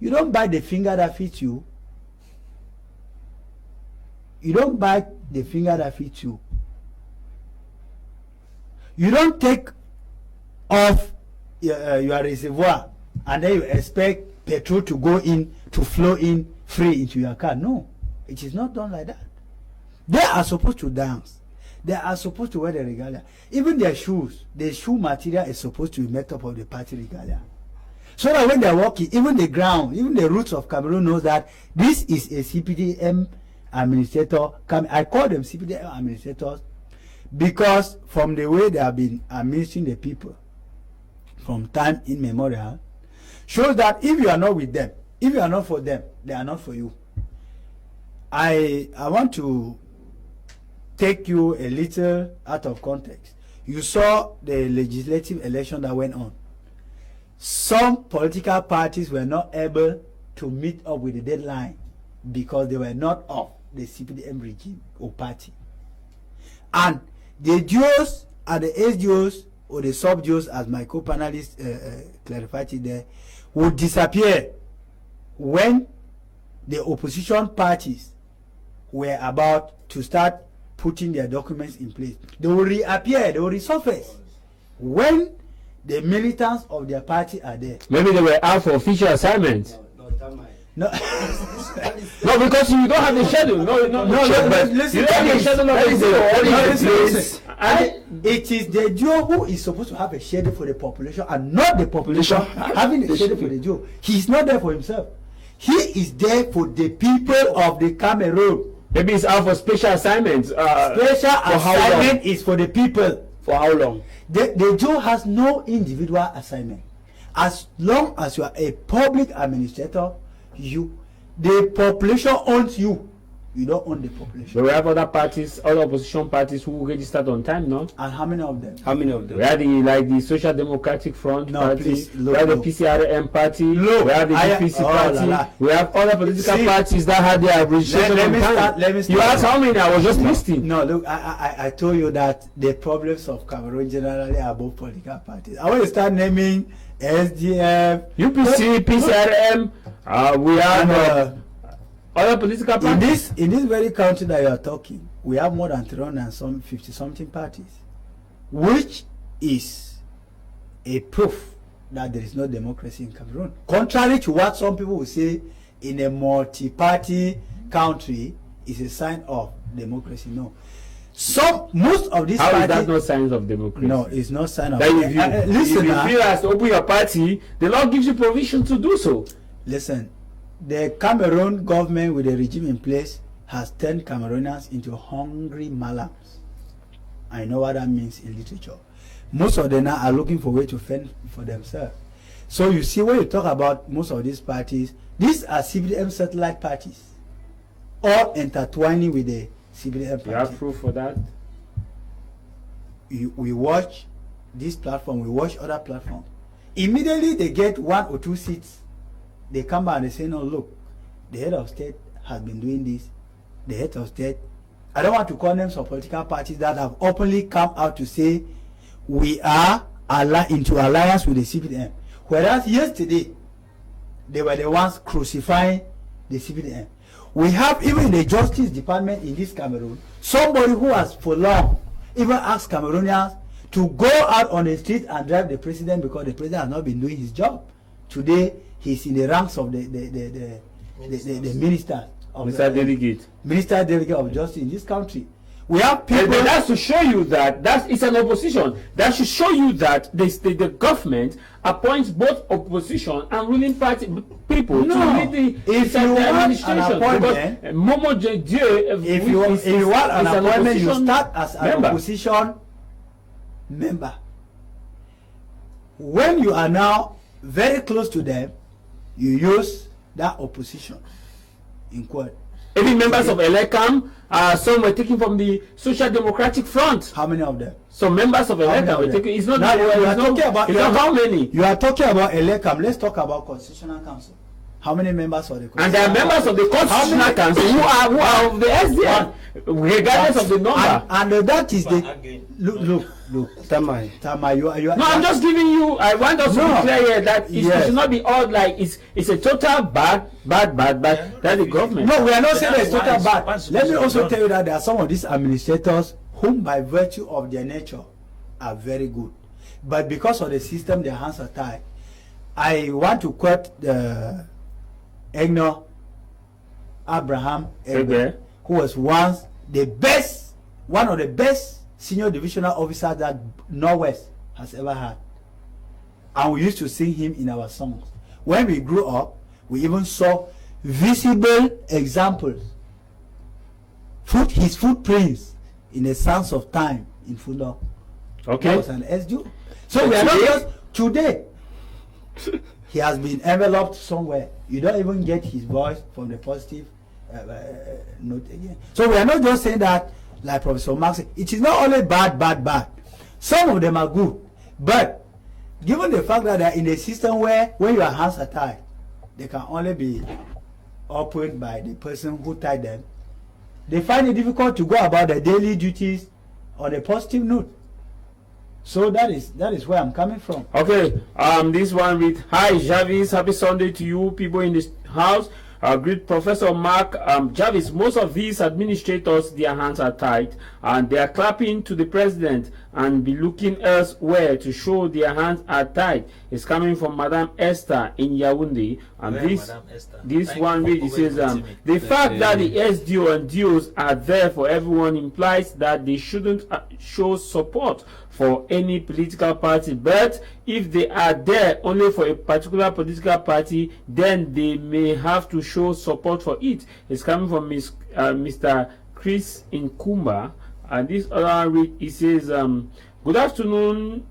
Speaker 3: You don't bite the finger that fits you. You don't bite the finger that fits you. You don't take off your reservoir and then you expect petrol to go in, to flow in free into your car. No, it is not done like that. They are supposed to dance. They are supposed to wear the regalia. Even their shoes, the shoe material is supposed to be made up of the party regalia. So that when they are walking, even the ground, even the roots of Cameroon knows that this is a CPDM administrator. I call them CPDM administrators because from the way they have been administering the people from time immemorial, shows that if you are not with them, if you are not for them, they are not for you. I want to take you a little out of context. You saw the legislative election that went on. Some political parties were not able to meet up with the deadline because they were not of the CPDM regime or party. And the DOs and the SDOs or the sub-DOs, as my co-panelists clarified it there, would disappear when the opposition parties were about to start putting their documents in place. They will reappear, they will resurface when the militants of their party are there.
Speaker 1: Maybe they were out for official assignments.
Speaker 3: No,
Speaker 1: no, because you don't have the schedule.
Speaker 3: Listen,
Speaker 1: you don't have the schedule.
Speaker 3: Listen. And it is the Joe who is supposed to have a schedule for the population and not the population having a schedule for the Joe. He is not there for himself. He is there for the people of the Cameroon.
Speaker 1: Maybe it's out for special assignments.
Speaker 3: Special assignment is for the people.
Speaker 1: For how long?
Speaker 3: The Joe has no individual assignment. As long as you are a public administrator, the population owns you. You don't own the population.
Speaker 1: But we have other parties, other opposition parties who registered on time, no?
Speaker 3: And how many of them?
Speaker 4: How many of them?
Speaker 1: We have the Social Democratic Front party.
Speaker 3: Please,
Speaker 1: we have the PCRM party. We have the DPC party. We have other political parties that had their registration on time.
Speaker 3: Let me start.
Speaker 1: You asked how many? I was just listening.
Speaker 3: No, look, I told you that the problems of Cameroon generally are both political parties. I want to start naming SDF,
Speaker 1: UPC, PCRM. We have other political parties.
Speaker 3: In this very country that you are talking, we have more than 350 something parties, which is a proof that there is no democracy in Cameroon. Contrary to what some people will say, in a multi-party country is a sign of democracy. No. Most of these
Speaker 1: parties.
Speaker 3: How
Speaker 1: is that not signs of democracy?
Speaker 3: No, it's not sign of
Speaker 1: democracy.
Speaker 3: Listen,
Speaker 1: if you feel as to open your party, the law gives you provision to do so.
Speaker 3: Listen, the Cameroon government with the regime in place has turned Cameroonians into hungry malams. I know what that means in literature. Most of them now are looking for a way to fend for themselves. So you see, when you talk about most of these parties, these are CPDM satellite parties, all intertwining with the CPDM party.
Speaker 1: You have proof for that?
Speaker 3: We watch this platform, we watch other platforms. Immediately they get 1 or 2 seats, they come back and they say, no, look, the head of state has been doing this. The head of state, I don't want to call names of political parties that have openly come out to say we are into alliance with the CPDM. Whereas yesterday, they were the ones crucifying the CPDM. We have, even in the Justice Department in this Cameroon, somebody who has for long even asked Cameroonians to go out on the street and drive the president because the president has not been doing his job. Today, he's in the ranks of the minister.
Speaker 1: Minister Delegate.
Speaker 3: Minister Delegate of Justice in this country. We have people.
Speaker 1: And that's to show you that it's an opposition. That should show you that the government appoints both opposition and ruling party people to lead the
Speaker 3: if you want
Speaker 1: administration.
Speaker 3: an appointment,
Speaker 1: Because Momo Dieu,
Speaker 3: if you want an appointment, you start as an
Speaker 1: member.
Speaker 3: opposition member. When you are now very close to them, you use that opposition in court.
Speaker 1: Even members of Elecam, some were taken from the Social Democratic Front.
Speaker 3: How many of them?
Speaker 1: So members of Elecam were taken. It's not.
Speaker 3: Now, you are talking about.
Speaker 1: It's not how many.
Speaker 3: You are talking about Elecam. Let's talk about Constitutional Council. How many members of the
Speaker 1: And there are members of the Constitutional Council who are of the SDN, regardless of the number.
Speaker 3: And that is the look. Tamai, you are.
Speaker 1: No, I'm just giving you. I want us to be clear here that it should not be all like it's a total bad. That's the government.
Speaker 3: No, we are not saying it's total bad. Let me also tell you that there are some of these administrators whom, by virtue of their nature, are very good, but because of the system, their hands are tied. I want to quote the Abraham Egbe, who was once one of the best senior divisional officer that Northwest has ever had, and we used to sing him in our songs. When we grew up, we even saw visible examples, his footprints in the sands of time in Fulo.
Speaker 1: Okay,
Speaker 3: that was an SDO. So we are not just today. He has been enveloped somewhere. You don't even get his voice from the positive note again. So we are not just saying that, like Professor Mark said, it is not only bad. Some of them are good. But given the fact that they are in a system where when your hands are tied, they can only be opened by the person who tied them, they find it difficult to go about their daily duties on a positive note. So that is where I'm coming from.
Speaker 1: Okay, this one with hi Jarvis, happy Sunday to you people in this house. Great Professor Mark Jarvis. Most of these administrators, their hands are tied and they are clapping to the president and be looking elsewhere to show their hands are tied. It's coming from Madame Esther in Yaoundé, and this one really says the fact that the SDO and DOs are there for everyone implies that they shouldn't show support for any political party, but if they are there only for a particular political party, then they may have to show support for it. It's coming from Mr. Crise in Kumba, and this other read, it says good afternoon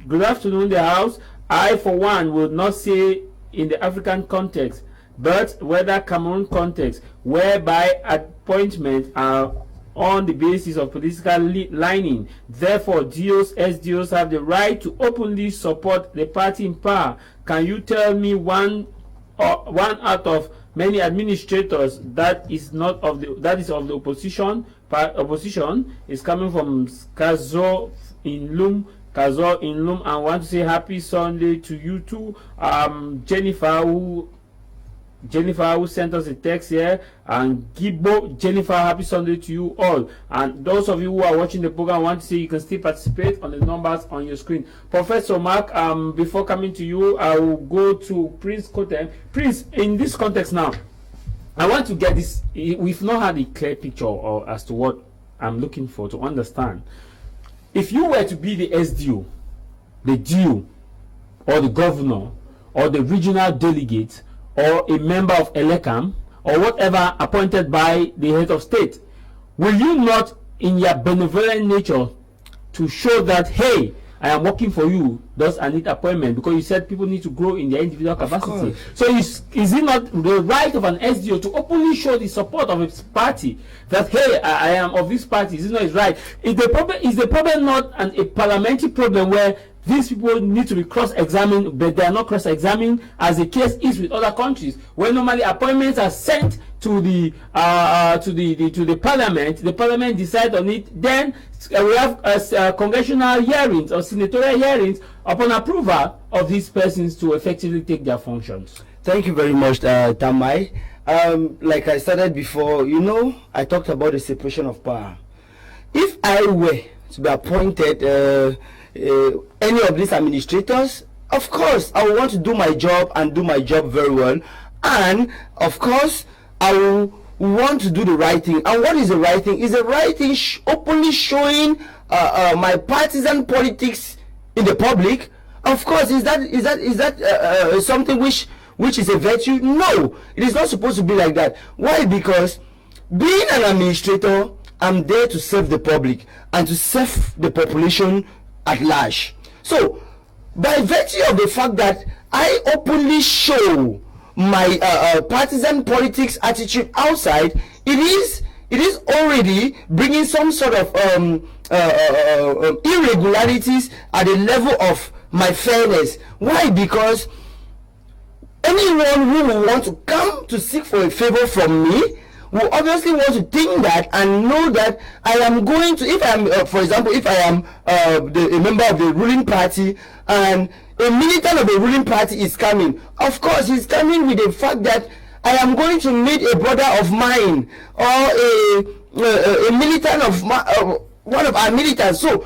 Speaker 1: the house. I for one will not say in the African context, but whether Cameroon context, whereby appointments are on the basis of political lining. Therefore, DOs, SDOs have the right to openly support the party in power. Can you tell me one out of many administrators that is of the opposition? Opposition is coming from Kazo in Lum, and want to say happy Sunday to you too. Jennifer who sent us a text here, and Gibo Jennifer, happy Sunday to you all. And those of you who are watching the program, want to say you can still participate on the numbers on your screen. Professor Mark, before coming to you, I will go to Prince Kotem. Prince, in this context now, I want to get this. We've not had a clear picture as to what I'm looking for to understand. If you were to be the SDO, the DO, or the governor, or the regional delegate, or a member of Elecam, or whatever appointed by the head of state, will you not, in your benevolent nature, to show that, hey, I am working for you, thus I need appointment, because you said people need to grow in their individual capacity. So is it not the right of an SDO to openly show the support of its party, that, hey, I am of this party? Is it not his right? Is the problem not a parliamentary problem where these people need to be cross-examined, but they are not cross-examined, as the case is with other countries, where normally appointments are sent to the parliament. The parliament decides on it. Then we have congressional hearings or senatorial hearings upon approval of these persons to effectively take their functions.
Speaker 4: Thank you very much, Tamai. Like I started before, I talked about the separation of power. If I were to be appointed any of these administrators, of course I will want to do my job and do my job very well, and of course I will want to do the right thing. And what is the right thing? Is the right thing openly showing my partisan politics in the public? Of course, is that something which is a virtue? No, it is not supposed to be like that. Why? Because being an administrator, I'm there to serve the public and to serve the population at large. So, by virtue of the fact that I openly show my partisan politics attitude outside, it is already bringing some sort of irregularities at the level of my fairness. Why? Because anyone who will want to come to seek for a favor from me will obviously want to think that and know that I am going to, if I am, for example, if I am a member of the ruling party and a militant of the ruling party is coming, of course he's coming with the fact that I am going to meet a brother of mine or a militant of one of our militants. So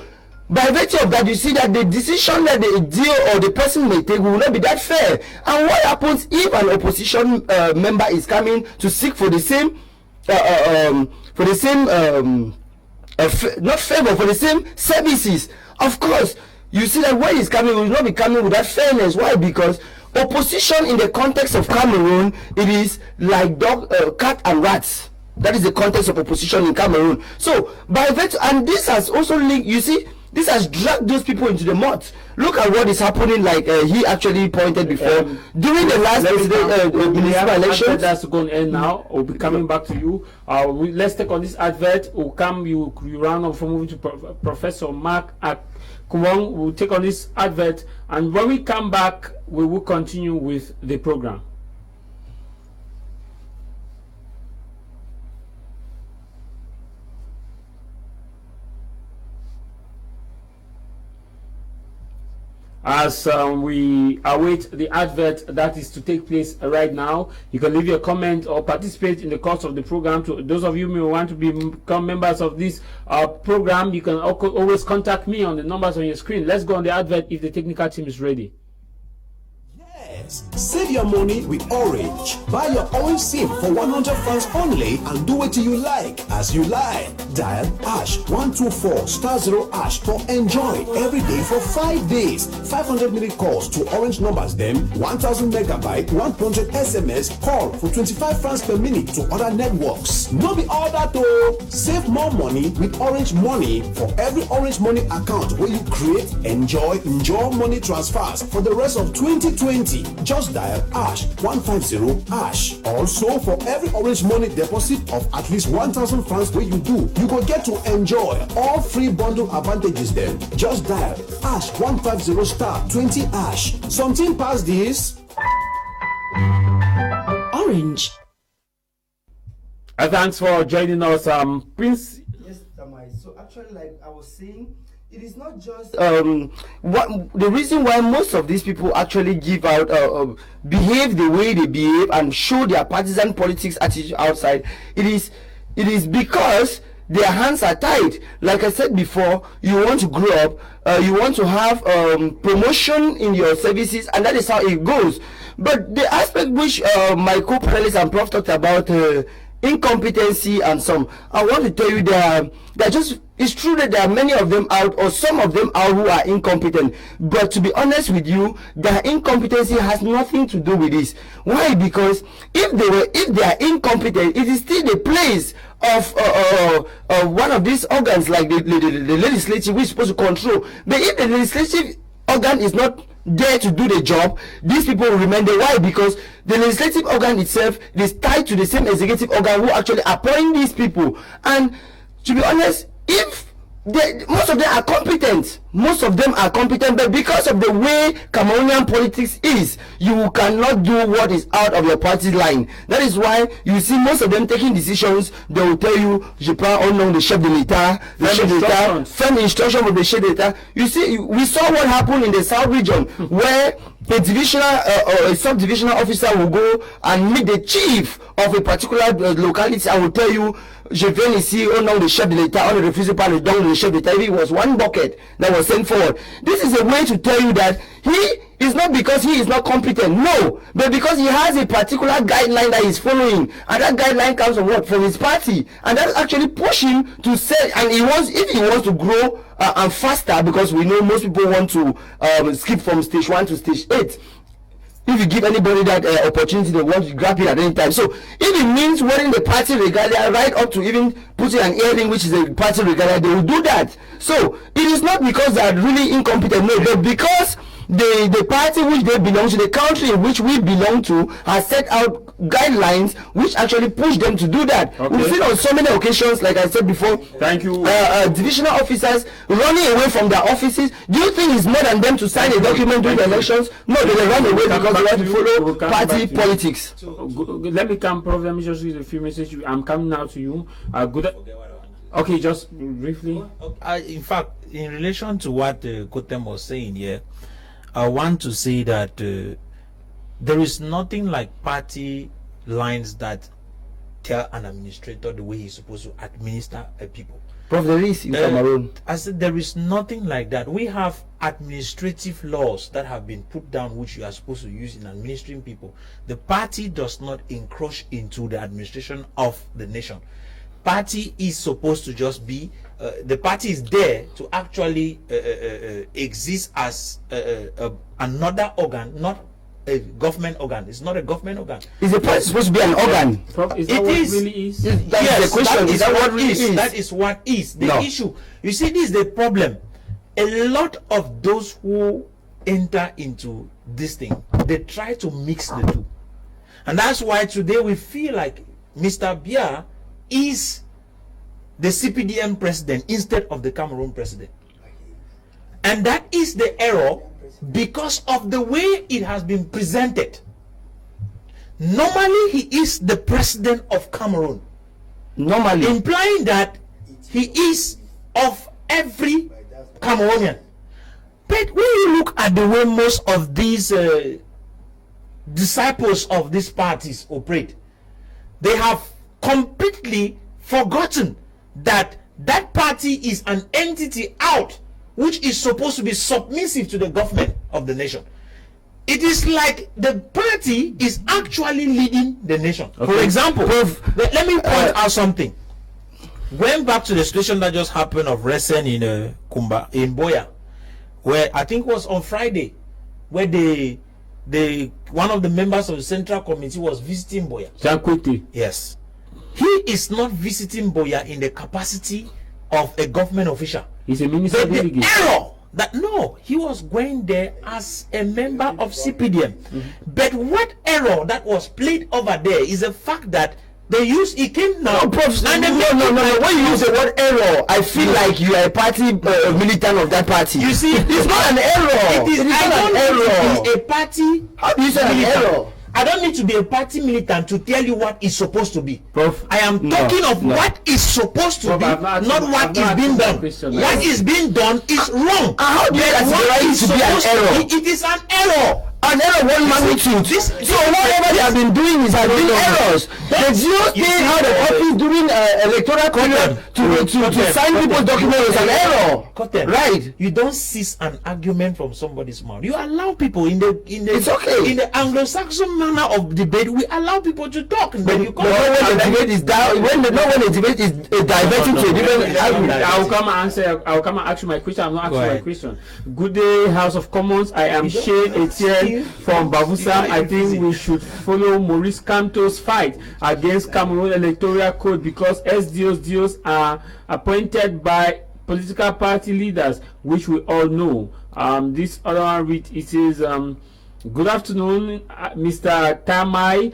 Speaker 4: by virtue of that, you see that the decision that the deal or the person may take will not be that fair. And what happens if an opposition member is coming to seek for the same not favor, for the same services? Of course, you see that when he's coming, will not be coming with that fairness. Why? Because opposition in the context of Cameroon, it is like dog, cat and rats. That is the context of opposition in Cameroon. So by virtue, and this has also linked, you see, this has dragged those people into the mud. Look at what is happening, like he actually pointed before. During the last municipal election.
Speaker 1: That's going to end now. We'll be coming back to you. Let's take on this advert. We'll come, you round up from moving to Professor Mark Kumong. We'll take on this advert. And when we come back, we will continue with the program. As we await the advert that is to take place right now, you can leave your comment or participate in the course of the program. To those of you who may want to become members of this program, you can always contact me on the numbers on your screen. Let's go on the advert if the technical team is ready.
Speaker 5: Save your money with Orange. Buy your Orange SIM for 100 francs only and do it you like, as you like. Dial #124*0# to enjoy every day for 5 days. 500 minute calls to Orange numbers them, 1000 megabyte, 100 SMS call for 25 francs per minute to other networks. No be all that though. Save more money with Orange Money. For every Orange Money account where you create, enjoy money transfers for the rest of 2020. Just dial #150#. Also, for every Orange Money deposit of at least 1000 francs where you do, you go get to enjoy all free bundle advantages then. Just dial #150*20#. Something past this.
Speaker 6: Orange.
Speaker 1: Thanks for joining us, Prince.
Speaker 4: Yes, Tamai. So actually, like I was saying, it is not just the reason why most of these people actually give out behave the way they behave and show their partisan politics attitude outside. It is because their hands are tied. Like I said before, you want to grow up, you want to have promotion in your services, and that is how it goes. But the aspect which my co-panelists and Prof talked about, incompetency and some, I want to tell you that it's true that there are many of them out, or some of them out, who are incompetent. But to be honest with you, their incompetency has nothing to do with this. Why? Because if they are incompetent, it is still the place of one of these organs, like the legislature, which is supposed to control. But if the legislative organ is not there to do the job, these people will remain there. Why? Because the legislative organ itself is tied to the same executive organ who actually appoint these people. And to be honest, if most of them are competent, but because of the way Cameroonian politics is, you cannot do what is out of your party line. That is why you see most of them taking decisions. They will tell you, je prends au nom de chef de l'État, firm instruction with the chef d'État. You see, we saw what happened in the South region, where a divisional or a sub-divisional officer will go and meet the chief of a particular locality and will tell you, je viens ici au nom de chef de l'État, on ne refuse pas le don de chef d'État. It was one bucket that was sent forward. This is a way to tell you that he it's not because he is not competent, no, but because he has a particular guideline that he's following, and that guideline comes from what? From his party, and that actually push him to say, and if he wants to grow and faster, because we know most people want to skip from stage 1 to stage 8. If you give anybody that opportunity, they want to grab it at any time. So if it means wearing the party regalia right up to even putting an earring which is a party regalia, they will do that. So it is not because they are really incompetent, no, but because the party which they belong to, the country in which we belong to, has set out guidelines which actually push them to do that.
Speaker 1: Okay.
Speaker 4: We've seen on so many occasions, like I said before,
Speaker 1: thank you,
Speaker 4: divisional officers running away from their offices. Do you think it's more than them to sign a document during the elections? No, they run away because they want to follow party politics.
Speaker 1: Let me come, Prof. Let me just read a few messages. I'm coming now to you. Okay, just briefly.
Speaker 2: In fact, in relation to what Kotem was saying here, I want to say that there is nothing like party lines that tell an administrator the way he's supposed to administer a people.
Speaker 4: Prof, there is in Cameroon.
Speaker 2: I said there is nothing like that. We have administrative laws that have been put down which you are supposed to use in administering people. The party does not encroach into the administration of the nation. Party is supposed to just be the party is there to actually exist as another organ, not a government organ. It's not a government organ.
Speaker 4: Is the party supposed to be an organ?
Speaker 1: Is that what it really is?
Speaker 4: That's the question. Is that what really is?
Speaker 2: That is what is the issue. You see, this is the problem. A lot of those who enter into this thing, they try to mix the two, and that's why today we feel like Mr. Biya is the CPDM president instead of the Cameroon president, and that is the error because of the way it has been presented. Normally he is the president of Cameroon,
Speaker 4: normally
Speaker 2: implying that he is of every Cameroonian. But when you look at the way most of these disciples of these parties operate, they have completely forgotten that that party is an entity out which is supposed to be submissive to the government of the nation. It is like the party is actually leading the nation. Okay. For example, let me point out something. Going back to the situation that just happened of Resen in Kumba, in Boya, where I think it was on Friday, where one of the members of the Central Committee was visiting Boya.
Speaker 1: Jankwete.
Speaker 2: Yes. He is not visiting Boya in the capacity of a government official.
Speaker 1: He's a minister delegate.
Speaker 2: Error that no, he was going there as a member of CPDM. But what error that was played over there is the fact that he came now.
Speaker 4: No, Prof, and no. When you use the word error, I feel like you are a party militant of that party.
Speaker 2: You see,
Speaker 4: it's not an error.
Speaker 2: It is not an error. A party.
Speaker 4: How do you say an error?
Speaker 2: I don't need to be a party militant to tell you what is supposed to be.
Speaker 1: Prof,
Speaker 2: I am talking of what is supposed to be, not what is being done. What is being done is wrong.
Speaker 4: How do you categorize it to be an error?
Speaker 2: It is an error.
Speaker 4: An error one magnitude. So whatever they have been doing is having errors. The GO staying out of office during electoral period to sign people's documents is an error. Right.
Speaker 2: You don't seize an argument from somebody's mouth. You allow people in the
Speaker 4: it's okay.
Speaker 2: In the Anglo-Saxon manner of debate, we allow people to talk. And then you
Speaker 4: when the debate is down, when the debate is diverting to a different argument.
Speaker 1: I will come and answer. I will come and ask you my question. I'm not asking my question. Good day, House of Commons. I am Shane Etienne from Babusam. I think we should follow Maurice Kamto's fight against Cameroon electoral code because SDOs are appointed by political party leaders, which we all know. This other one read, it says, good afternoon, Mr. Tamai,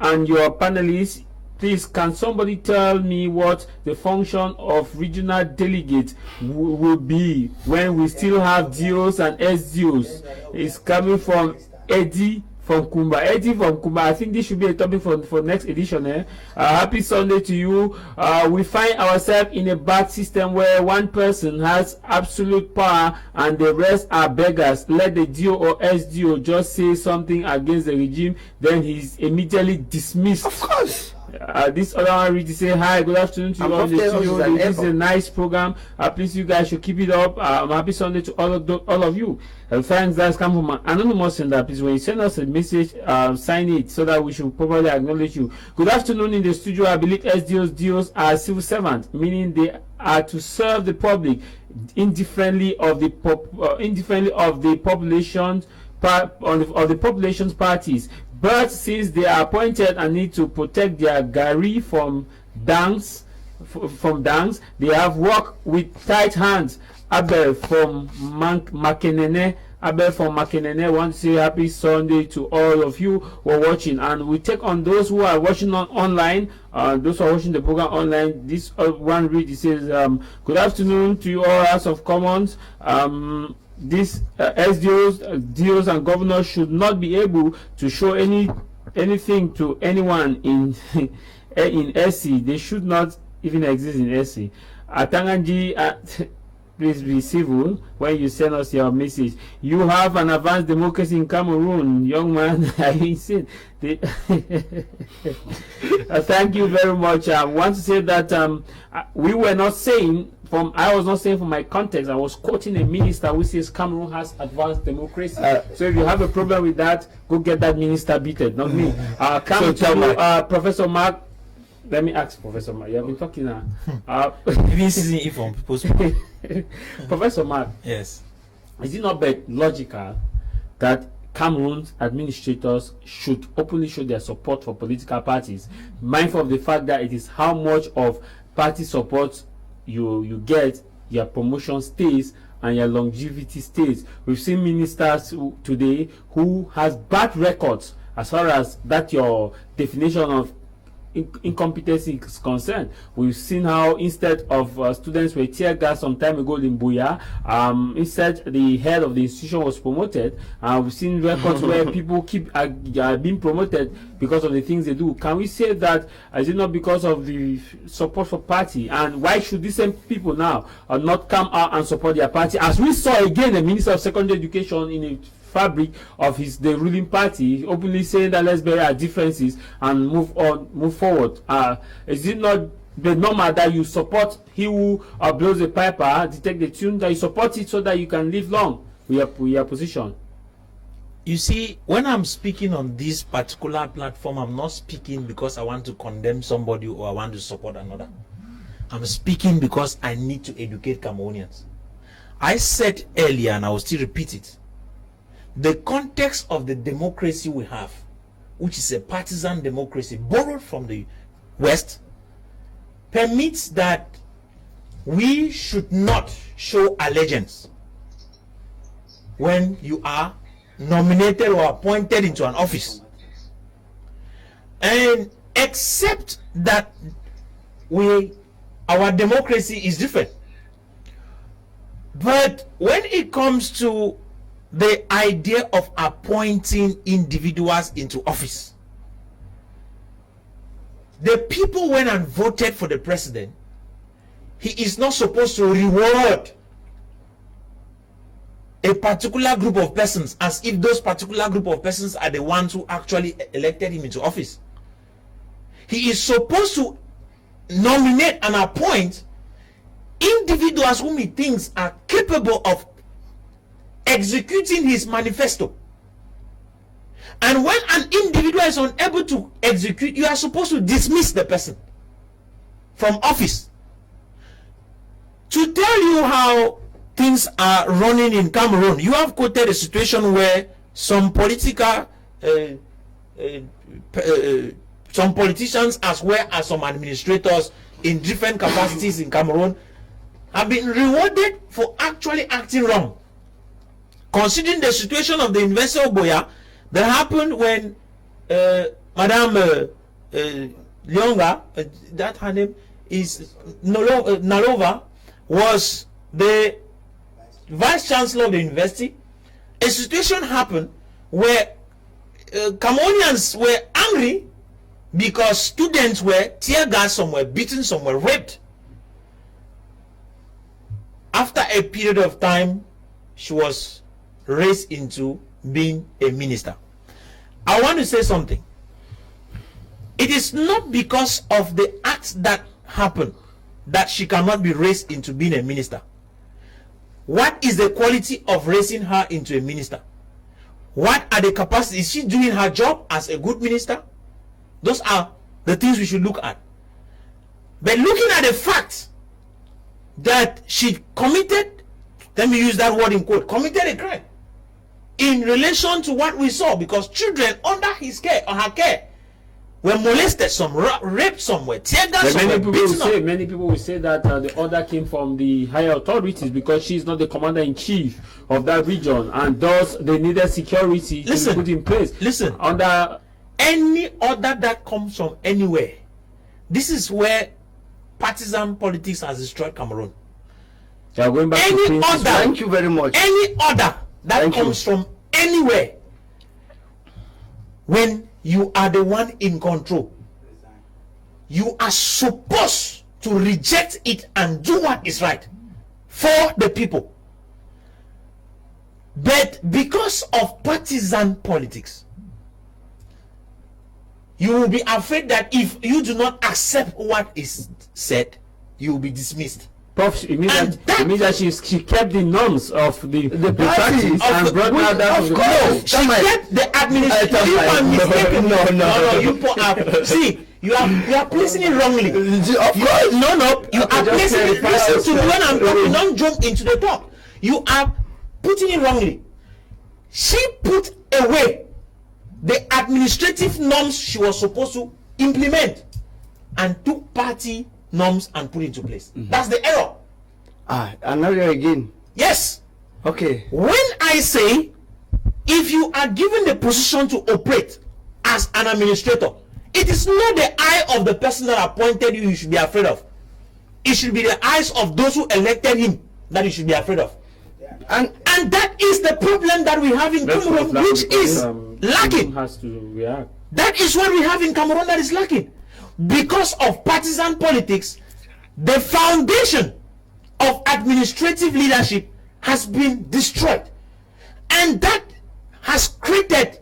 Speaker 1: and your panelists. Please, can somebody tell me what the function of regional delegates will be when we still have DOs and SDOs? It's coming from Eddie from Kumba. Eddie from Kumba. I think this should be a topic for next edition. Happy Sunday to you. We find ourselves in a bad system where one person has absolute power and the rest are beggars. Let the DO or SDO just say something against the regime, then he's immediately dismissed.
Speaker 4: Of course.
Speaker 1: This other one read to say hi, good afternoon to you all in the studio. This is a nice program. Please, you guys should keep it up. Happy Sunday to all of you. Thanks. That's come from an anonymous sender. Please, when you send us a message, sign it so that we should probably acknowledge you. Good afternoon in the studio. I believe SDOs are civil servants, meaning they are to serve the public indifferently of the population's parties. But since they are appointed and need to protect their gari from dangs, they have worked with tight hands. Abel from Makenene. Want to say happy Sunday to all of you who are watching, and we take on those who are watching online. Those who are watching the program online. This one read, it says, good afternoon to you all, House of Commons. These SDOs, DOs and governors should not be able to show anything to anyone in in SC. They should not even exist in SC. Atanganji, please be civil when you send us your message. You have an advanced democracy in Cameroon, young man. I insane. Thank you very much. I want to say that we were not saying. I was not saying from my context. I was quoting a minister who says Cameroon has advanced democracy. So if you have a problem with that, go get that minister beaten, not me. Come to you, Professor Mark. Let me ask Professor Mark. You have been talking now. Professor Mark.
Speaker 2: Yes.
Speaker 1: Is it not logical that Cameroon's administrators should openly show their support for political parties, mindful of the fact that it is how much of party support you get, your promotion stays and your longevity stays. We've seen ministers today who has bad records as far as that your definition of incompetency is concerned. We've seen how instead of students were tear gas some time ago in Buya, instead the head of the institution was promoted. We've seen records where people keep being promoted because of the things they do. Can we say that is it not because of the support for party? And why should these same people now not come out and support their party, as we saw again the Minister of Secondary Education in a fabric of the ruling party openly saying that let's bury our differences and move forward? Is it not the normal that you support he who blows the piper, detect the tune, that you support it so that you can live long with your position?
Speaker 2: You see, when I'm speaking on this particular platform, I'm not speaking because I want to condemn somebody or I want to support another. I'm speaking because I need to educate Cameroonians. I said earlier, and I will still repeat it, the context of the democracy we have, which is a partisan democracy borrowed from the West, permits that we should not show allegiance when you are nominated or appointed into an office, and except that our democracy is different. But when it comes to the idea of appointing individuals into office, the people went and voted for the president. He is not supposed to reward a particular group of persons as if those particular group of persons are the ones who actually elected him into office. He is supposed to nominate and appoint individuals whom he thinks are capable of executing his manifesto. And when an individual is unable to execute, you are supposed to dismiss the person from office. To tell you how things are running in Cameroon, you have quoted a situation where some political some politicians as well as some administrators in different capacities in Cameroon have been rewarded for actually acting wrong. Considering the situation of the University of Boya that happened when Madame Lyonga, that her name is Nalova, was the Vice Chancellor of the university, a situation happened where Cameroonians were angry because students were tear gassed, some were beaten, some were raped. After a period of time, she was raised into being a minister. I want to say something. It is not because of the acts that happened that she cannot be raised into being a minister. What is the quality of raising her into a minister? What are the capacities? Is she doing her job as a good minister? Those are the things we should look at. But looking at the fact that she committed, let me use that word in quote, committed a crime in relation to what we saw, because children under his care or her care were molested, some raped, some were tear gas, some were beaten up.
Speaker 1: Many people will say that the order came from the higher authorities because she's not the commander-in-chief of that region, and thus they needed security to be put in place.
Speaker 2: Listen,
Speaker 1: under
Speaker 2: any order that comes from anywhere, this is where partisan politics has destroyed Cameroon.
Speaker 1: Going back
Speaker 2: Any
Speaker 1: to
Speaker 2: order,
Speaker 4: thank you very much.
Speaker 2: Any order that comes from anywhere, when you are the one in control, you are supposed to reject it and do what is right for the people. But because of partisan politics, you will be afraid that if you do not accept what is said, you will be dismissed.
Speaker 1: Prof, it means that she kept the norms of the practice and brought her down.
Speaker 2: Of course, she kept the administration. No, you put up. See, you are placing it wrongly. Of course, no, you are placing it. Listen to me when I'm talking. Don't jump into the talk. You are putting it wrongly. She put away the administrative norms she was supposed to implement and took party norms and put it into place. That's the error.
Speaker 4: Another again.
Speaker 2: Yes.
Speaker 4: Okay.
Speaker 2: When I say, if you are given the position to operate as an administrator, it is not the eye of the person that appointed you should be afraid of. It should be the eyes of those who elected him that you should be afraid of. And that is the problem that we have in Cameroon, which is lacking.
Speaker 1: Has to react.
Speaker 2: That is what we have in Cameroon that is lacking. Because of partisan politics, the foundation of administrative leadership has been destroyed. And that has created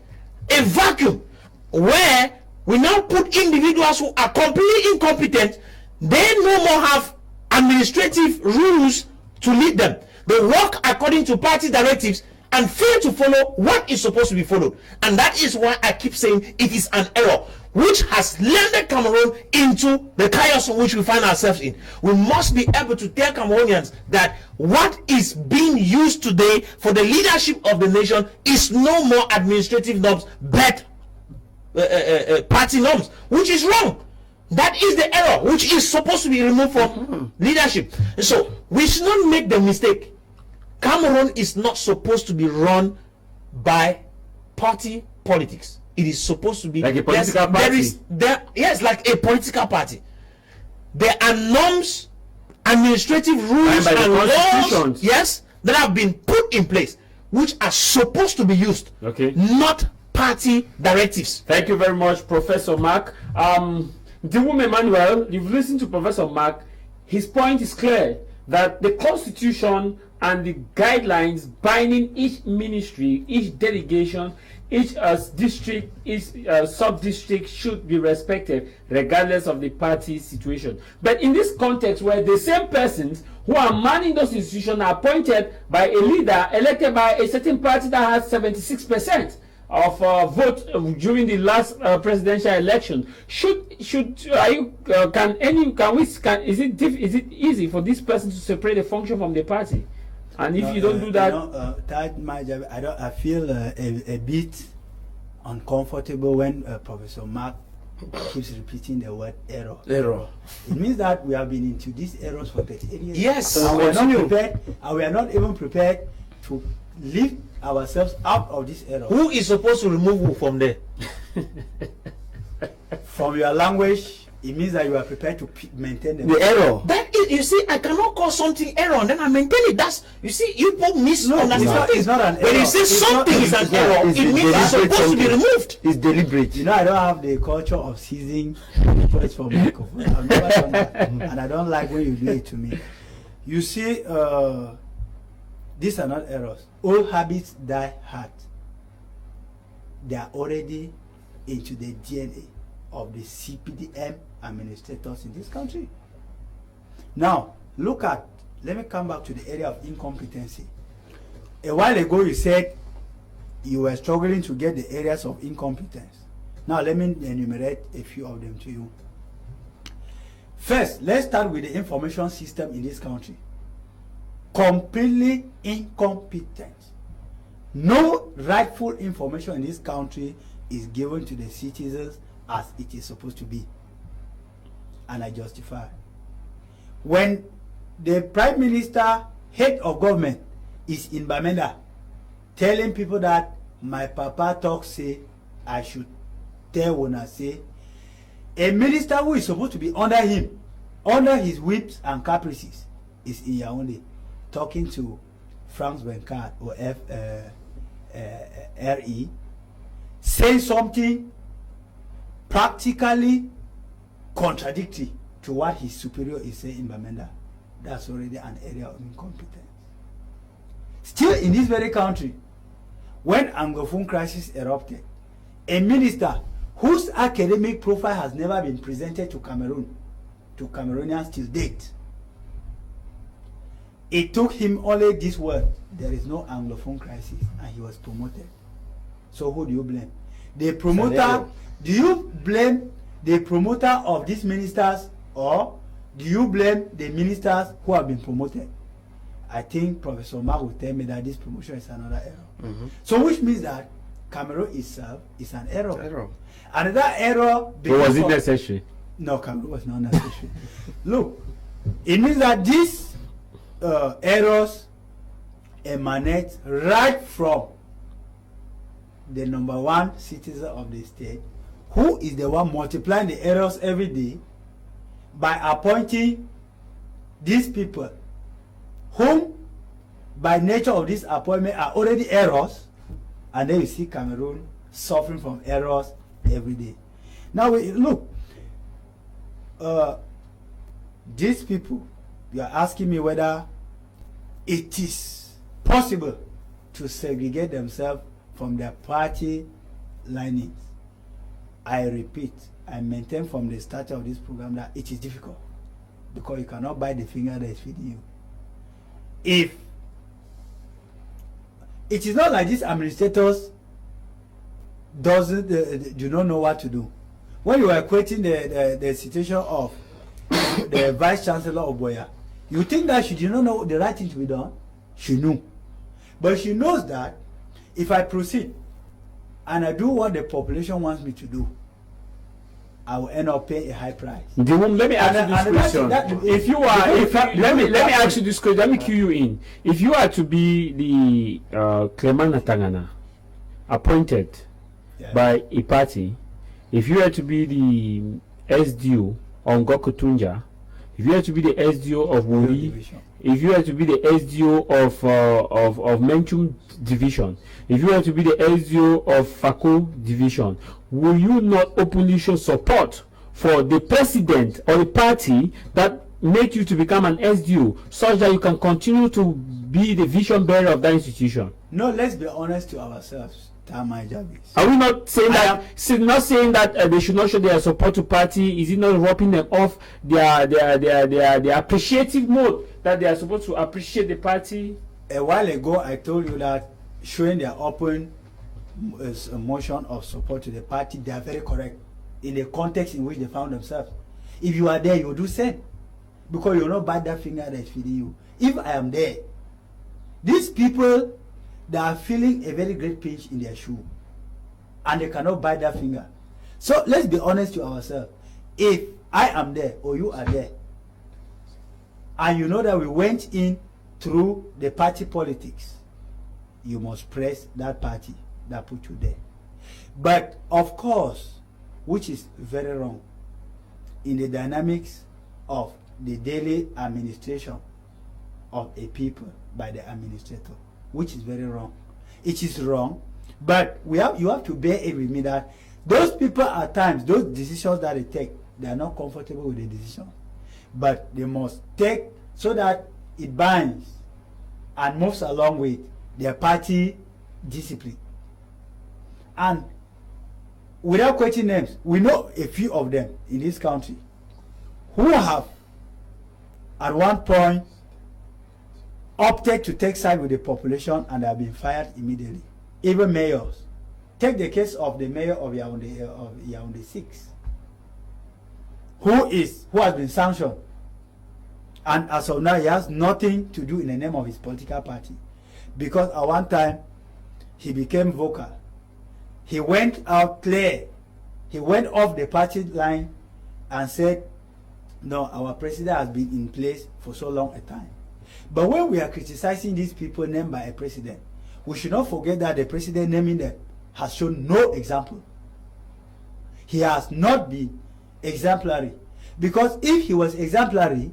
Speaker 2: a vacuum where we now put individuals who are completely incompetent. They no more have administrative rules to lead them. They work according to party directives and fail to follow what is supposed to be followed. And that is why I keep saying it is an error which has landed Cameroon into the chaos in which we find ourselves in. We must be able to tell Cameroonians that what is being used today for the leadership of the nation is no more administrative norms but party norms, which is wrong. That is the error which is supposed to be removed from leadership. And so we should not make the mistake. Cameroon is not supposed to be run by party politics. It is supposed to be
Speaker 1: like a political party.
Speaker 2: Yes, like a political party. There are norms, administrative rules, and laws, yes, that have been put in place, which are supposed to be used, not party directives.
Speaker 1: Thank you very much, Professor Mark. Diwum Emmanuel, you've listened to Professor Mark. His point is clear that the Constitution and the guidelines binding each ministry, each delegation, each district, each sub-district should be respected regardless of the party situation. But in this context where the same persons who are manning those institutions are appointed by a leader elected by a certain party that has 76% of vote during the last presidential election, is it easy for this person to separate the function from the party? And if you don't do that,
Speaker 3: I feel a bit uncomfortable when Professor Mark keeps repeating the word error. Error. It means that we have been into these errors for 38 years.
Speaker 2: Yes.
Speaker 3: And we are not prepared. And we are not even prepared to lift ourselves out of this error.
Speaker 2: Who is supposed to remove who from there?
Speaker 3: From your language, it means that you are prepared to maintain
Speaker 4: the error.
Speaker 2: That is, you see, I cannot call something error and then I maintain it. That's, you see, you both misunderstand.
Speaker 3: It's not an error.
Speaker 2: When you say something is an error, it means it's supposed to be removed.
Speaker 4: It's deliberate.
Speaker 3: You know, I don't have the culture of seizing choice for microphone. I've never done that, and I don't like when you do it to me. You see, these are not errors. Old habits die hard. They are already into the DNA. of the CPDM administrators in this country. Now, let me come back to the area of incompetency. A while ago, you said you were struggling to get the areas of incompetence. Now, let me enumerate a few of them to you. First, let's start with the information system in this country. Completely incompetent. No rightful information in this country is given to the citizens as it is supposed to be. And I justify. When the Prime Minister, head of government, is in Bamenda, telling people that my papa talk say I should tell Wona say, a minister who is supposed to be under him, under his whips and caprices, is in Yaoundé talking to France 24 or RE, saying something practically contradictory to what his superior is saying in Bamenda. That's already an area of incompetence. Still in this very country, when Anglophone crisis erupted, a minister whose academic profile has never been presented to Cameroon, to Cameroonians till date, it took him only this word: there is no Anglophone crisis, and he was promoted. So who do you blame? The promoter? Do you blame the promoter of these ministers, or do you blame the ministers who have been promoted? I think Professor Mark will tell me that this promotion is another error. So which means that Cameroon itself is an error. Another error.
Speaker 1: Was it necessary?
Speaker 3: No, Cameroon was not necessary. Look, it means that these errors emanate right from the number one citizen of the state, who is the one multiplying the errors every day by appointing these people, whom by nature of this appointment are already errors, and then you see Cameroon suffering from errors every day. Now look, these people, you are asking me whether it is possible to segregate themselves from their party linings. I repeat, I maintain from the start of this program that it is difficult, because you cannot bite the finger that is feeding you. If it is not like these administrators do not know what to do. When you are equating the situation of the Vice Chancellor of Boya, you think that she did not know the right thing to be done? She knew. But she knows that if I proceed and I do what the population wants me to do, I will end up paying a high price.
Speaker 1: Let me ask you this question. Let me ask you this question. Let me cue you in. If you are to be the Clement Natangana, appointed by a party, if you are to be the SDO on Gokutunja, if you are to be the SDO of Wuri, if you are to be the SDO of Menchum division, if you are to be the SDO of Fako division, will you not openly show support for the president or the party that made you to become an SDO, such that you can continue to be the vision bearer of that institution?
Speaker 3: No, let's be honest to ourselves.
Speaker 1: Are we not saying that they should not show their support to party? Is it not robbing them off their appreciative mode that they are supposed to appreciate the party?
Speaker 3: A while ago, I told you that showing their open motion of support to the party, they are very correct in the context in which they found themselves. If you are there, you will do same, because you will not bite that finger that is feeding you. If I am there, these people, they are feeling a very great pinch in their shoe, and they cannot bite that finger. So let's be honest to ourselves. If I am there or you are there, and you know that we went in through the party politics, you must press that party that put you there. But of course, which is very wrong in the dynamics of the daily administration of a people by the administrator, which is very wrong. It is wrong, but you have to bear it with me that those people at times, those decisions that they take, they are not comfortable with the decision, but they must take so that it binds and moves along with their party discipline. And without quoting names, we know a few of them in this country who have at one point opted to take side with the population and have been fired immediately. Even mayors. Take the case of the mayor of Yaoundé 6, who has been sanctioned, and as of now he has nothing to do in the name of his political party, because at one time he became vocal. He went out clear. He went off the party line and said, no, our president has been in place for so long a time. But when we are criticizing these people named by a president, we should not forget that the president naming them has shown no example. He has not been exemplary. Because if he was exemplary,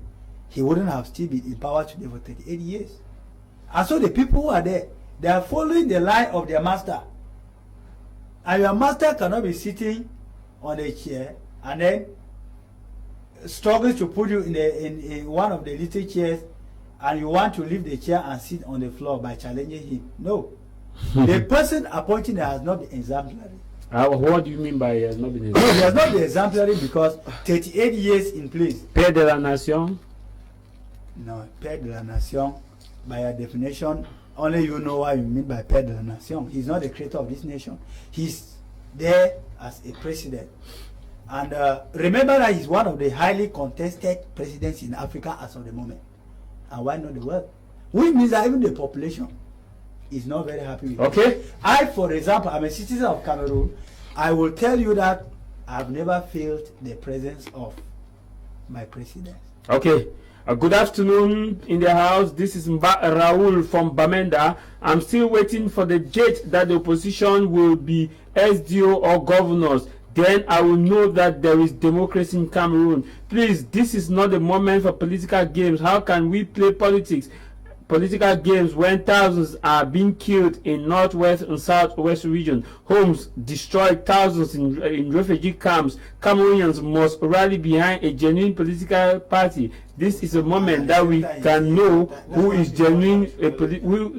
Speaker 3: he wouldn't have still been in power today for 38 years. And so the people who are there, they are following the line of their master. And your master cannot be sitting on a chair and then struggles to put you in one of the little chairs, and you want to leave the chair and sit on the floor by challenging him. No. The person appointing has not been exemplary.
Speaker 1: What do you mean by has not been exemplary?
Speaker 3: He has not been exemplary because 38 years in place.
Speaker 1: Père de la nation?
Speaker 3: No, Père de la nation, by your definition, only you know what you mean by Père de la nation. He's not the creator of this nation. He's there as a president. And remember that he's one of the highly contested presidents in Africa as of the moment. And why not the world? Which means that even the population is not very happy with
Speaker 1: Okay.
Speaker 3: it. I, for example, I'm a citizen of Cameroon. I will tell you that I've never felt the presence of my president.
Speaker 1: Okay. Good afternoon in the house. This is Raoul from Bamenda. I'm still waiting for the date that the opposition will be SDO or governors. Then I will know that there is democracy in Cameroon. Please, this is not the moment for political games. How can we play political games when thousands are being killed in northwest and southwest region, homes destroyed, thousands in refugee camps? Cameroonians must rally behind a genuine political party. This is a moment that we can know who is genuine.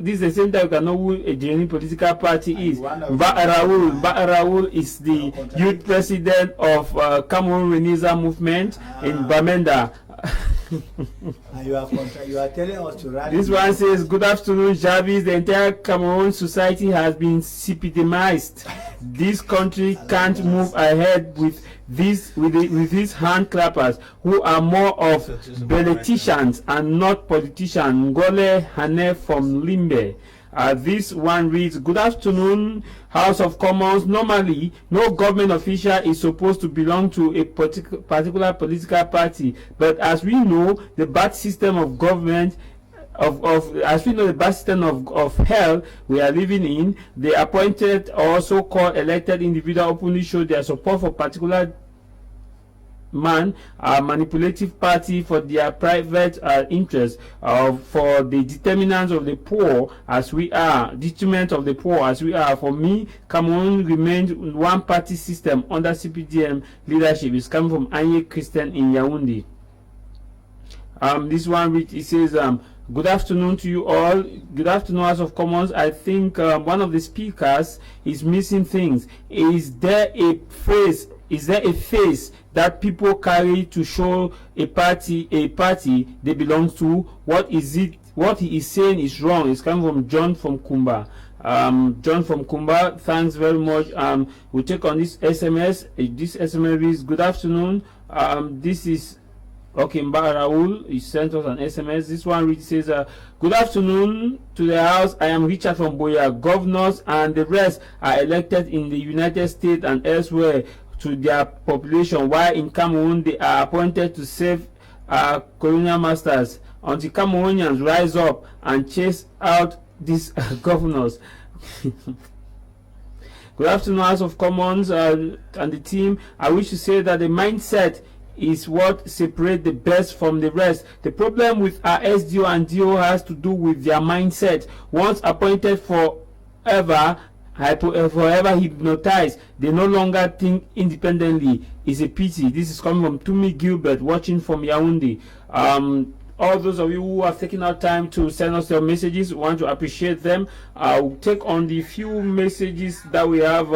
Speaker 1: This is the same time we can know who a genuine political party is. Raoul is the youth president of Cameroon Renaissance movement in Bamenda.
Speaker 3: And you are telling us to rally.
Speaker 1: This one says, good afternoon, Jarvis. The entire Cameroon society has been CPDMized. This country can't move ahead with these hand clappers who are more of politicians and not politicians. Ngole Hane from Limbe. This one reads, good afternoon, House of Commons. Normally, no government official is supposed to belong to a particular political party. But as we know, the bad system of government, as we know the bad system of hell we are living in, the appointed or so-called elected individual openly show their support for particular man, a manipulative party for their private interests, for the determinants of the poor as we are, detriment of the poor as we are. For me, Cameroon remains one party system under CPDM leadership. It's coming from Anye Christian in Yaoundé. This one it says, good afternoon to you all. Good afternoon, House of Commons. I think one of the speakers is missing things. Is there a face that people carry to show a party they belong to? What is it? What he is saying is wrong. It's coming from John from Kumba. John from Kumba, thanks very much. We'll take on this SMS. This SMS reads, good afternoon. This is okay, Raoul, he sent us an SMS. This one reads, says, good afternoon to the House. I am Richard from Boya. Governors and the rest are elected in the United States and elsewhere to their population, while in Cameroon they are appointed to save colonial masters. Until Cameroonians rise up and chase out these governors. Good afternoon, House of Commons and the team. I wish to say that the mindset is what separates the best from the rest. The problem with our SDO and DO has to do with their mindset. Once appointed forever hypnotized, they no longer think independently. It's a pity. This is coming from Tumi Gilbert, watching from Yaoundé. all those of you who have taken out time to send us your messages. We want to appreciate them. I'll take on the few messages that we have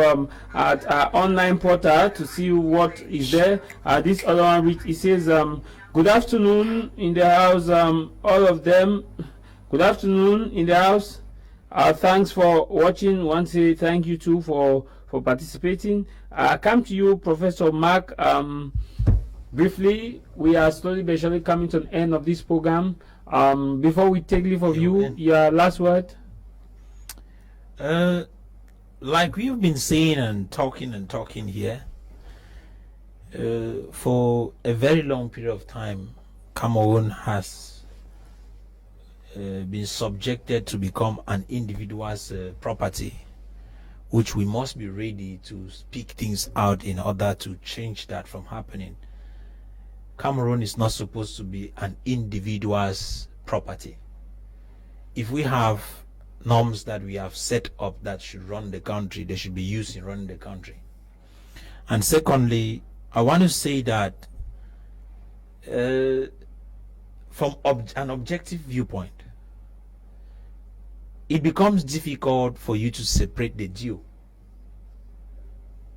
Speaker 1: at our online portal to see what is there. This other one, which it says, good afternoon in the house, all of them. Good afternoon in the house. Thanks for watching. Want to say thank you too for participating. I come to you, Professor Mark. Briefly, we are slowly but surely coming to the end of this program. Before we take leave of you, your last word.
Speaker 2: Like we've been saying and talking here, for a very long period of time, Cameroon has been subjected to become an individual's property, which we must be ready to speak things out in order to change that from happening. Cameroon is not supposed to be an individual's property. If we have norms that we have set up that should run the country, they should be used in running the country. And secondly, I want to say that from an objective viewpoint, it becomes difficult for you to separate the Jew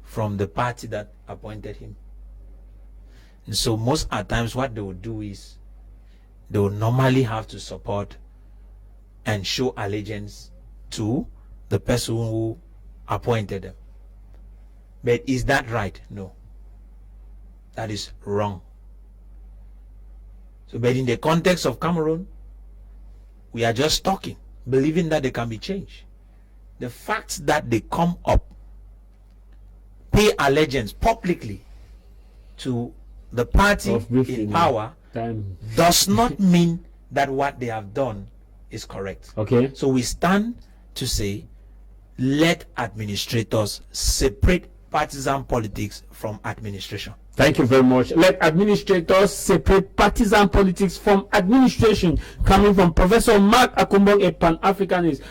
Speaker 2: from the party that appointed him. And so most at times what they will do is they will normally have to support and show allegiance to the person who appointed them. But is that right? No. That is wrong. So, but in the context of Cameroon, we are just talking, believing that they can be changed. The fact that they come up, pay allegiance publicly to the party in power does not mean that what they have done is correct.
Speaker 1: Okay.
Speaker 2: So we stand to say, let administrators separate partisan politics from administration.
Speaker 1: Thank you very much. Let administrators separate partisan politics from administration. Coming from Professor Mark Akumbong, a Pan-Africanist.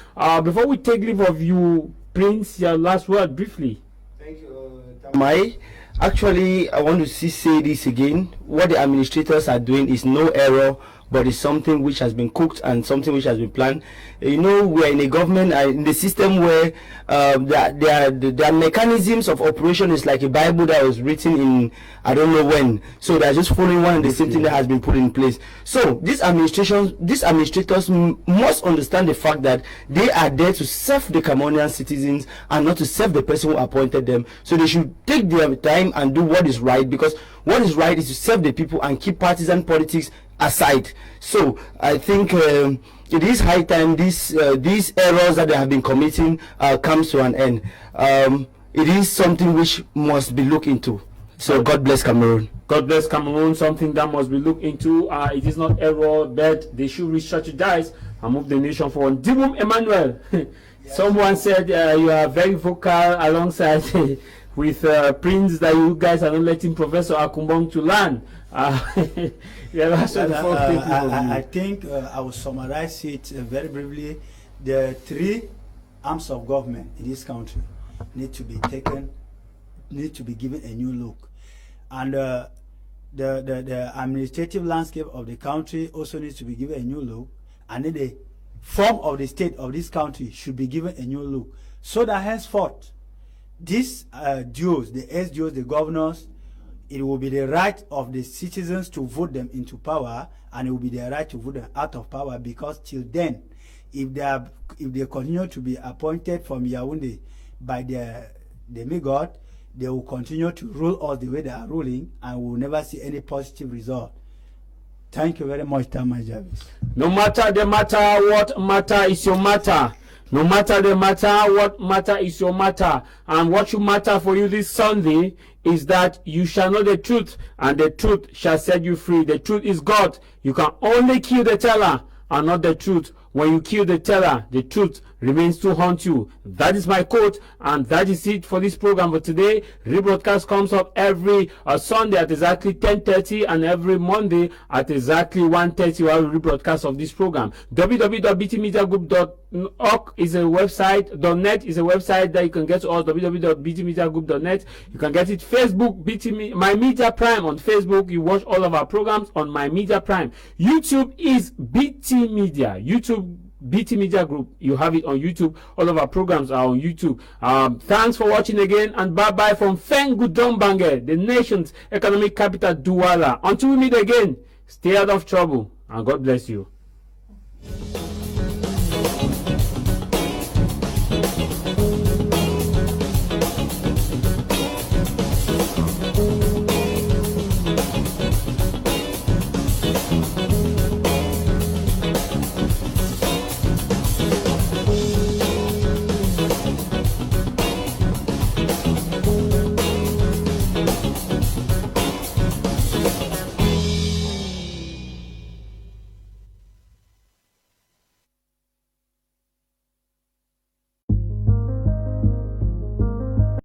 Speaker 1: Before we take leave of you, Prince, your last word briefly.
Speaker 4: Thank you, Tamai. Actually, I want to say this again. What the administrators are doing is no error, but it's something which has been cooked and something which has been planned. You know, we're in a government, in the system where there are mechanisms of operation. Is like a Bible that was written in, I don't know when. So they're just following one and the same thing that has been put in place. So these administrators must understand the fact that they are there to serve the Cameroonian citizens and not to serve the person who appointed them. So they should take their time and do what is right, because what is right is to serve the people and keep partisan politics aside. So I think it is high time these errors that they have been committing comes to an end. It is something which must be looked into. So God bless Cameroon.
Speaker 1: God bless Cameroon. Something that must be looked into. It is not error, but they should re-strategize and move the nation forward. Dimum Emmanuel. Someone said you are very vocal alongside with Prince, that you guys are not letting Professor Akumbong to learn.
Speaker 3: I think I will summarize it very briefly. The three arms of government in this country need to be given a new look, and the administrative landscape of the country also needs to be given a new look, and then the form of the state of this country should be given a new look, so that henceforth these duos, the SDOs, the governors, it will be the right of the citizens to vote them into power, and it will be their right to vote them out of power, because till then, if they continue to be appointed from Yaoundé by the God, they will continue to rule us the way they are ruling, and we will never see any positive result. Thank you very much, Tamai Jarvis.
Speaker 1: No matter the matter, what matter is your matter. No matter the matter, what matter is your matter. And what should matter for you this Sunday is that you shall know the truth, and the truth shall set you free. The truth is God. You can only kill the teller and not the truth. When you kill the teller, the truth remains to haunt you. That is my quote, and that is it for this program for today. Rebroadcast comes up every Sunday at exactly 10:30 and every Monday at exactly 1:30 while we rebroadcast of this program. www.btmediagroup.org is a website. .net is a website that you can get to us. www.btmediagroup.net. You can get it Facebook, My Media Prime on Facebook. You watch all of our programs on My Media Prime. YouTube is BT Media. YouTube BT Media Group. You have it on YouTube. All of our programs are on YouTube. Thanks for watching again, and bye bye from Fengudongbange, the nation's economic capital, Douala. Until we meet again, stay out of trouble, and God bless you.